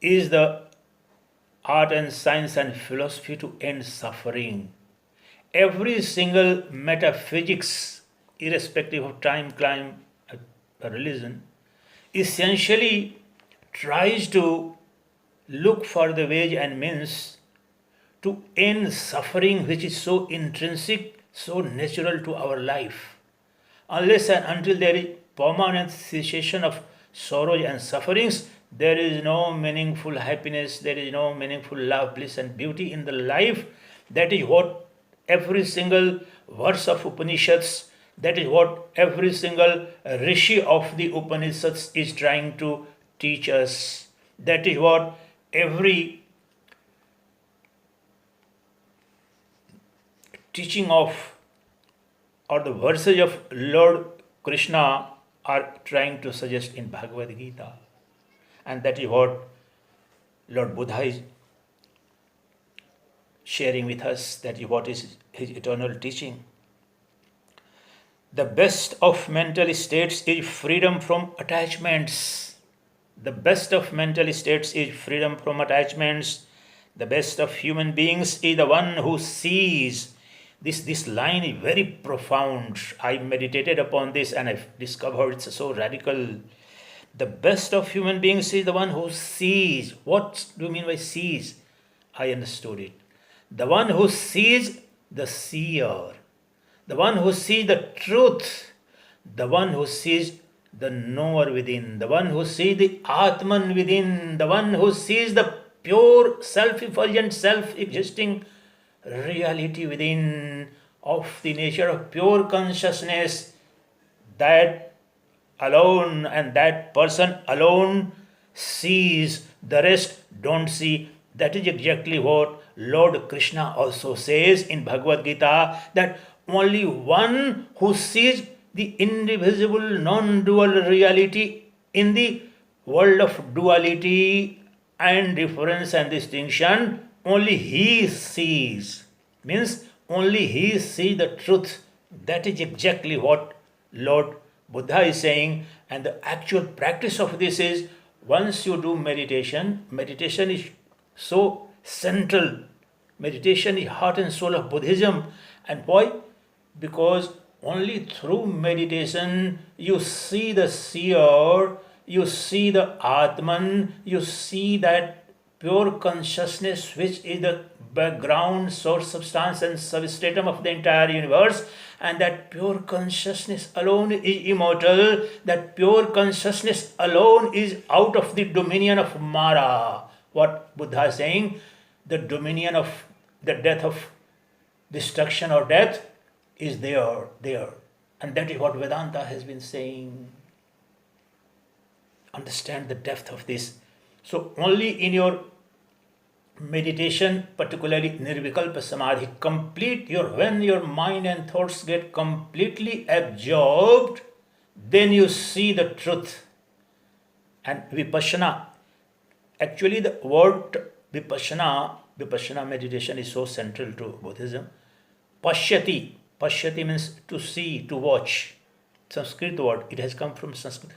is the art and science and philosophy to end suffering. Every single metaphysics, irrespective of time, climate, religion, essentially tries to look for the ways and means to end suffering which is so intrinsic, so natural to our life. Unless and until there is permanent cessation of sorrows and sufferings, there is no meaningful happiness, there is no meaningful love, bliss and beauty in the life. That is what every single verse of Upanishads, that is what every single rishi of the Upanishads is trying to teach us. That is what every teaching of or the verses of Lord Krishna are trying to suggest in Bhagavad Gita. And that is what Lord Budha is sharing with us. That is what is his eternal teaching. The best of mental states is freedom from attachments. The best of mental states is freedom from attachments. The best of human beings is the one who sees. This line is very profound. I meditated upon this and I've discovered it's so radical. The best of human beings is the one who sees. What do you mean by sees? I understood it. The one who sees the seer. The one who sees the truth. The one who sees the knower within. The one who sees the Atman within. The one who sees the pure self-effulgent, self-existing reality within of the nature of pure consciousness. That alone and that person alone sees, the rest don't see. That is exactly what Lord Krishna also says in Bhagavad Gita, that only one who sees the indivisible non-dual reality in the world of duality and difference and distinction, only he sees. Means only he sees the truth. That is exactly what Lord Buddha is saying. And the actual practice of this is, once you do meditation, meditation is so central. Meditation is heart and soul of Buddhism. And why? Because only through meditation you see the seer, you see the Atman, you see that pure consciousness which is the background, source, substance and substratum of the entire universe. And that pure consciousness alone is immortal. That pure consciousness alone is out of the dominion of Mara. What Buddha is saying, the dominion of the death of destruction or death is there. And that is what Vedanta has been saying. Understand the depth of this. So only in your meditation, particularly Nirvikalpa Samadhi, when your mind and thoughts get completely absorbed, then you see the truth. And Vipassana, actually the word Vipassana meditation is so central to Buddhism. Pashyati means to see, to watch. Sanskrit word, it has come from Sanskrit.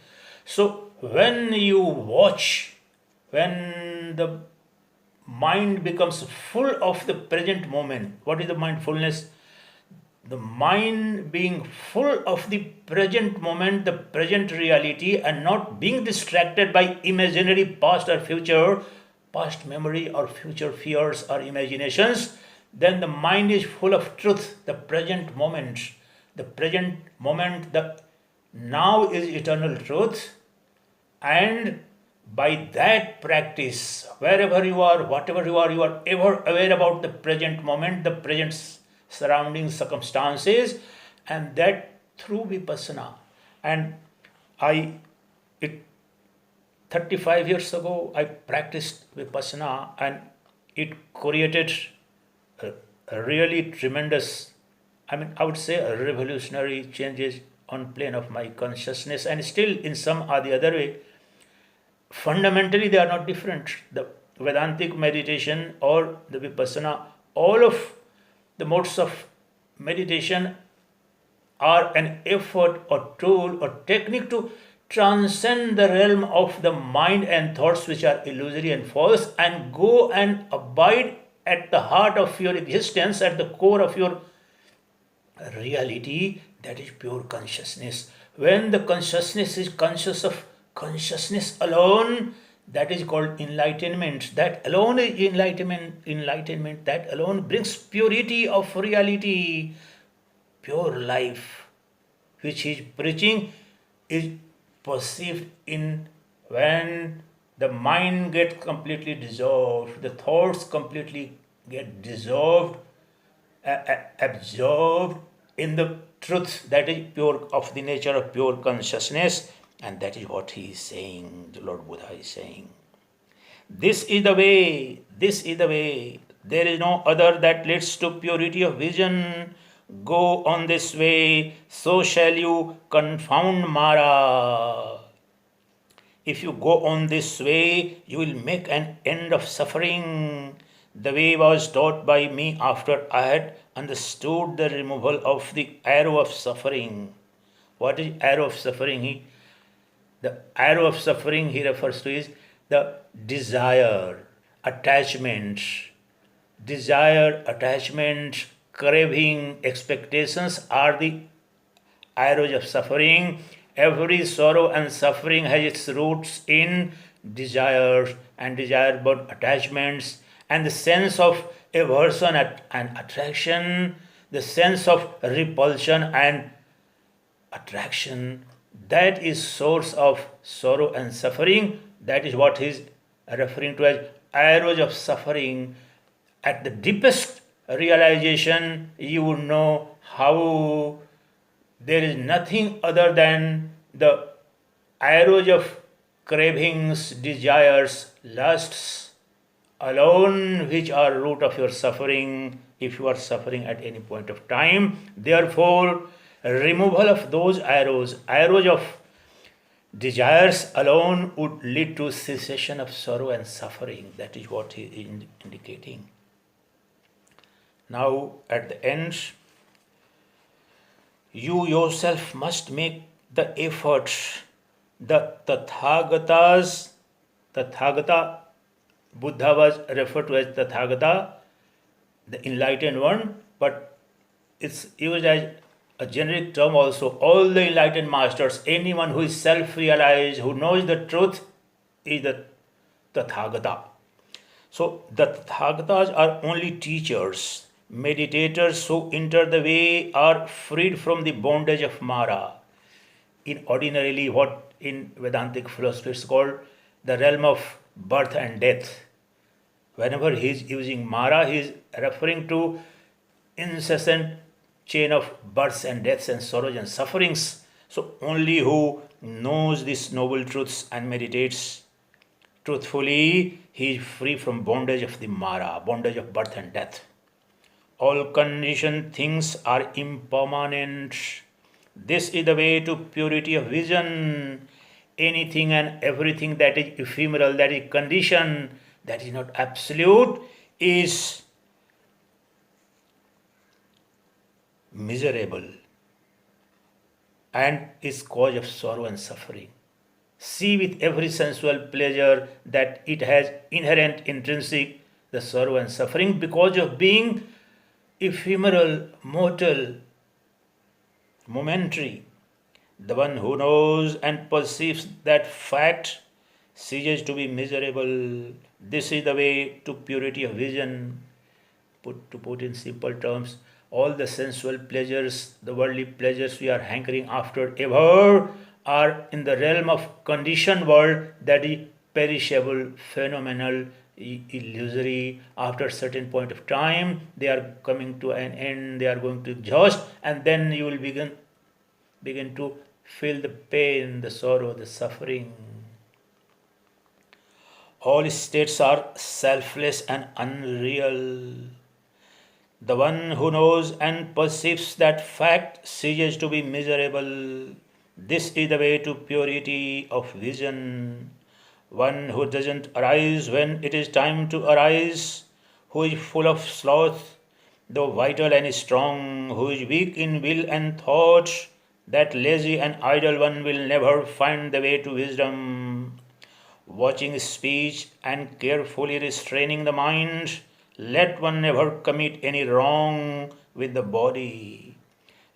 So when you watch, when the mind becomes full of the present moment, what is the mindfulness? The mind being full of the present moment, the present reality, and not being distracted by imaginary past or future, past memory or future fears or imaginations, then the mind is full of truth, the present moment. The present moment, the now is eternal truth. And by that practice, wherever you are, whatever you are ever aware about the present moment, the present surrounding circumstances, and that through vipassana. And it 35 years ago, I practiced vipassana, and it created a really tremendous, I would say a revolutionary changes on plane of my consciousness, and still in some or the other way, fundamentally they are not different. The Vedantic meditation or the vipassana, all of the modes of meditation are an effort or tool or technique to transcend the realm of the mind and thoughts which are illusory and false, and go and abide at the heart of your existence, at the core of your reality, that is pure consciousness. When the consciousness is conscious of consciousness alone, that is called enlightenment. That alone is enlightenment. That alone brings purity of reality, pure life, which he is preaching, is perceived in when the mind gets completely dissolved, the thoughts completely get dissolved, absorbed in the truth that is pure, of the nature of pure consciousness. And that is what he is saying, the Lord Budha is saying. This is the way, this is the way. There is no other that leads to purity of vision. Go on this way, so shall you confound Mara. If you go on this way, you will make an end of suffering. The way was taught by me after I had understood the removal of the arrow of suffering. What is arrow of suffering? The arrow of suffering he refers to is the desire, attachment, craving, expectations are the arrows of suffering. Every sorrow and suffering has its roots in desires and desire-born attachments, and the sense of aversion and attraction, the sense of repulsion and attraction, that is source of sorrow and suffering. That is what he is referring to as arrows of suffering. At the deepest realization, you would know how there is nothing other than the arrows of cravings, desires, lusts alone which are root of your suffering, if you are suffering at any point of time. Therefore, removal of those arrows of desires alone would lead to cessation of sorrow and suffering. That is what he is indicating. Now, at the end, you yourself must make the effort. The Tathagata, Buddha was referred to as Tathagata, the enlightened one, but it's used as a generic term also. All the enlightened masters, anyone who is self-realized, who knows the truth, is the Tathagata. So the Tathagatas are only teachers. Meditators who enter the way are freed from the bondage of Mara. In ordinarily, what in Vedantic philosophy is called the realm of birth and death. Whenever he is using Mara, he is referring to incessant chain of births and deaths and sorrows and sufferings. So only who knows these noble truths and meditates truthfully, he is free from bondage of the Mara, bondage of birth and death. All conditioned things are impermanent. This is the way to purity of vision. Anything and everything that is ephemeral, that is conditioned, that is not absolute, is miserable and is cause of sorrow and suffering. See with every sensual pleasure that it has inherent intrinsic the sorrow and suffering because of being ephemeral, mortal, momentary. The one who knows and perceives that fact ceases to be miserable. This is the way to purity of vision. To put in simple terms, all the sensual pleasures, the worldly pleasures we are hankering after ever are in the realm of conditioned world, that is perishable, phenomenal, illusory. After a certain point of time, they are coming to an end, they are going to exhaust, and then you will begin to feel the pain, the sorrow, the suffering. All states are selfless and unreal. The one who knows and perceives that fact ceases to be miserable. This is the way to purity of vision. One who doesn't arise when it is time to arise, who is full of sloth, though vital and strong, who is weak in will and thought, that lazy and idle one will never find the way to wisdom. Watching speech and carefully restraining the mind, let one never commit any wrong with the body.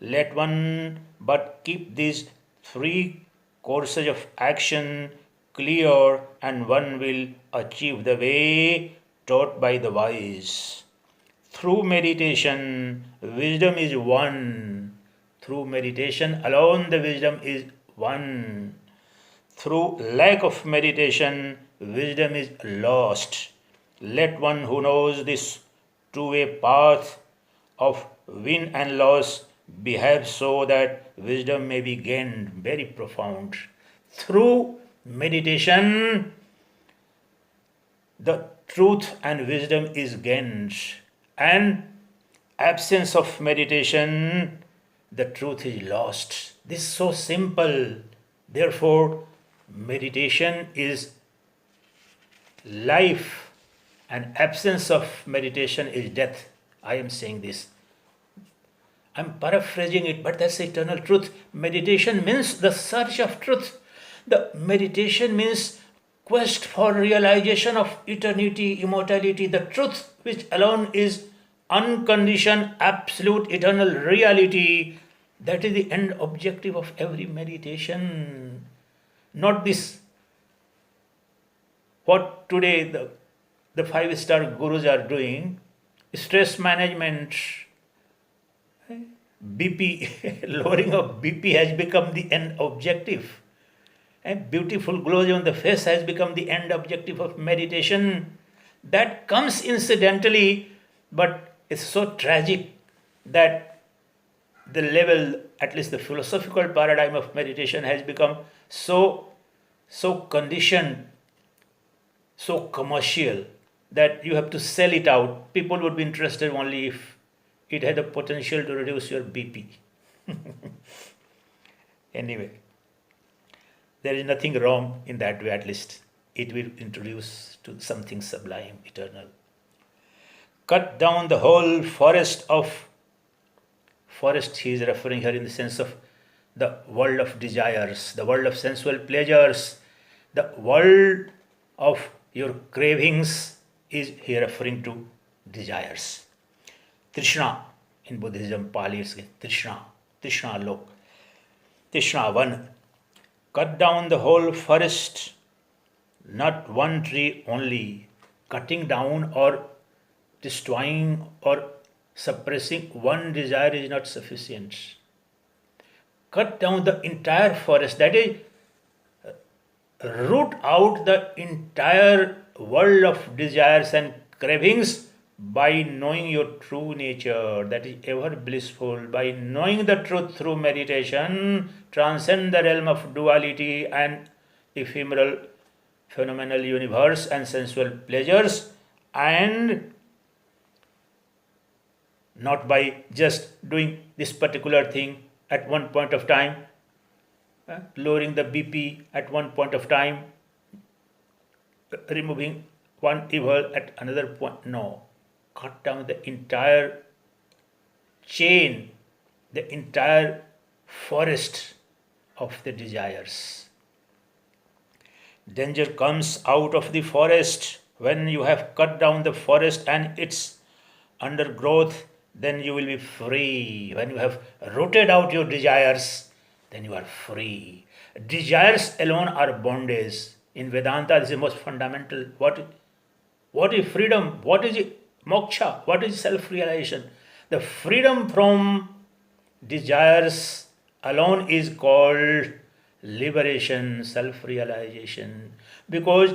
Let one but keep these three courses of action clear, and one will achieve the way taught by the wise. Through meditation, wisdom is one. Through meditation alone, the wisdom is one. Through lack of meditation, wisdom is lost. Let one who knows this two-way path of win and loss behave so that wisdom may be gained. Very profound. Through meditation, the truth and wisdom is gained, and absence of meditation, the truth is lost. This is so simple. Therefore, meditation is life, and absence of meditation is death. I am saying this. I'm paraphrasing it, but that's the eternal truth. Meditation means the search of truth. The meditation means quest for realization of eternity, immortality, the truth which alone is unconditioned, absolute, eternal reality. That is the end objective of every meditation. Not this, what today the 5-star gurus are doing, stress management, BP, lowering of BP has become the end objective. And beautiful glow on the face has become the end objective of meditation. That comes incidentally, but it's so tragic that the level, at least the philosophical paradigm of meditation, has become so conditioned, so commercial, that you have to sell it out. People would be interested only if it had the potential to reduce your BP. Anyway, there is nothing wrong in that way, at least. It will introduce to something sublime, eternal. Cut down the whole forest, he is referring here in the sense of the world of desires, the world of sensual pleasures, the world of your cravings is here referring to desires. Trishna, in Buddhism, Pali is Trishna lok. Trishna, one. Cut down the whole forest, not one tree only. Cutting down or destroying or suppressing one desire is not sufficient. Cut down the entire forest, that is, root out the entire world of desires and cravings by knowing your true nature, that is ever blissful. By knowing the truth through meditation, transcend the realm of duality and ephemeral phenomenal universe and sensual pleasures, and not by just doing this particular thing at one point of time, lowering the BP at one point of time, removing one evil at another point. No. Cut down the entire chain, the entire forest of the desires. Danger comes out of the forest when you have cut down the forest and its undergrowth. Then you will be free. When you have rooted out your desires, then you are free. Desires alone are bondage. In Vedanta, this is the most fundamental. What is freedom? What is moksha? What is self-realization? The freedom from desires alone is called liberation, self-realization. Because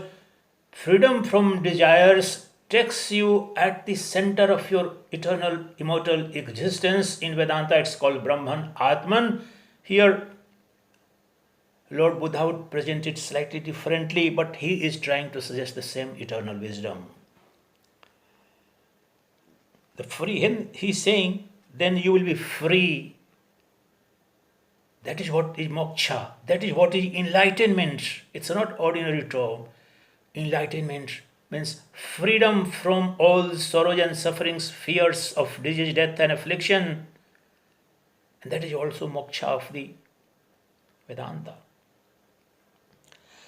freedom from desires takes you at the center of your eternal, immortal existence. In Vedanta, it's called Brahman, Atman. Here, Lord Buddha would present it slightly differently, but he is trying to suggest the same eternal wisdom. The free, he's saying, then you will be free. That is what is moksha. That is what is enlightenment. It's not ordinary term. Enlightenment means freedom from all sorrows and sufferings, fears of disease, death and affliction. And that is also moksha of the Vedanta.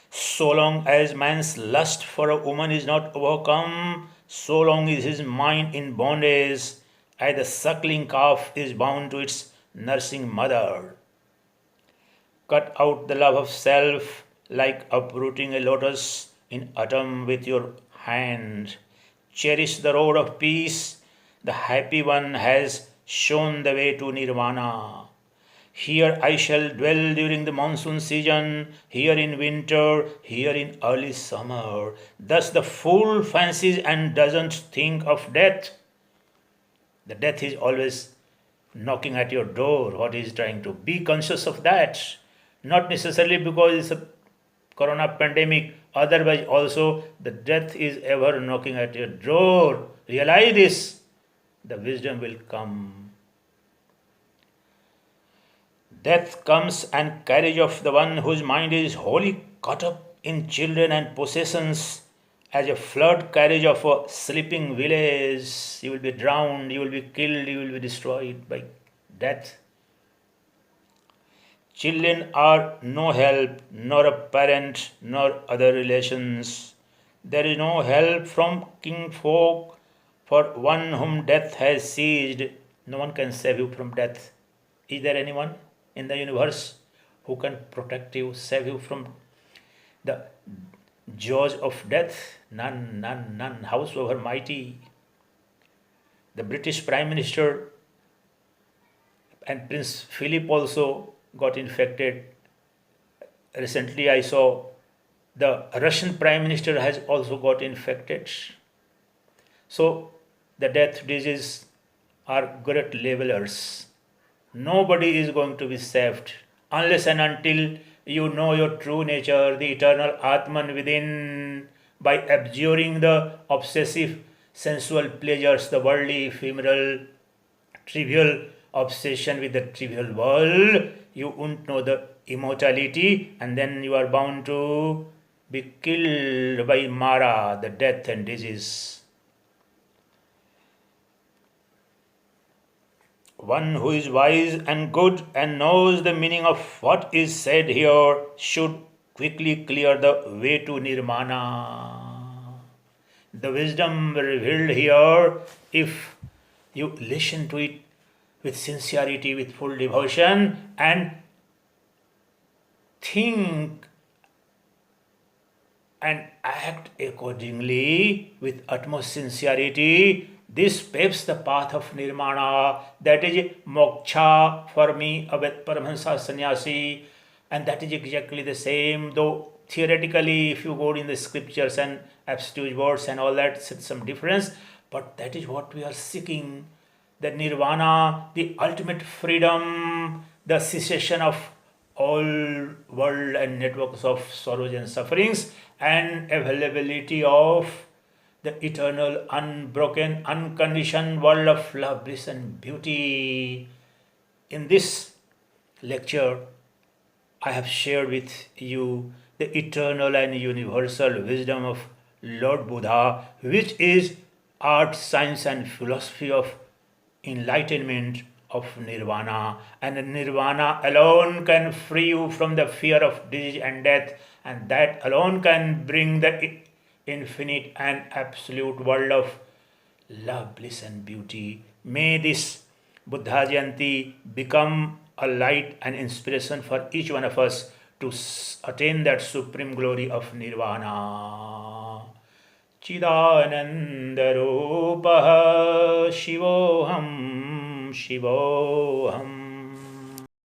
So long as man's lust for a woman is not overcome, so long is his mind in bondage, as the suckling calf is bound to its nursing mother. Cut out the love of self like uprooting a lotus in autumn with your hand. Cherish the road of peace. The happy one has shown the way to nirvana. Here I shall dwell during the monsoon season, here in winter, here in early summer. Thus the fool fancies and doesn't think of death. The death is always knocking at your door. What is trying to be conscious of that? Not necessarily because it's a corona pandemic, otherwise also the death is ever knocking at your door. Realize this. The wisdom will come. Death comes and carriage of the one whose mind is wholly caught up in children and possessions, as a flood carriage of a sleeping village. You will be drowned, you will be killed, you will be destroyed by death. Children are no help, nor a parent, nor other relations. There is no help from kinfolk for one whom death has seized. No one can save you from death. Is there anyone in the universe who can protect you, save you from the jaws of death? None, none, none, howsoever mighty. The British Prime Minister and Prince Philip also got infected. Recently I saw the Russian Prime Minister has also got infected. So the death diseases are great levelers. Nobody is going to be saved unless and until you know your true nature, the eternal Atman within, by abjuring the obsessive sensual pleasures, the worldly, ephemeral, trivial obsession with the trivial world. You won't know the immortality, and then you are bound to be killed by Mara, the death and disease. One who is wise and good and knows the meaning of what is said here should quickly clear the way to nirvana. The wisdom revealed here, if you listen to it with sincerity, with full devotion, and think and act accordingly with utmost sincerity, this paves the path of nirvana. That is moksha for me, a Paramahansa sannyasi, and that is exactly the same. Though theoretically, if you go in the scriptures and absolute words and all that, it's some difference, but that is what we are seeking. The nirvana, the ultimate freedom, the cessation of all world and networks of sorrows and sufferings, and availability of the eternal, unbroken, unconditioned world of love, bliss and beauty. In this lecture, I have shared with you the eternal and universal wisdom of Lord Buddha, which is art, science and philosophy of enlightenment, of nirvana. And nirvana alone can free you from the fear of disease and death, and that alone can bring the infinite and absolute world of love, bliss and beauty. May this Buddha Jayanti become a light and inspiration for each one of us to attain that supreme glory of nirvana. Chidananda Rupaha Shivoham Shivoham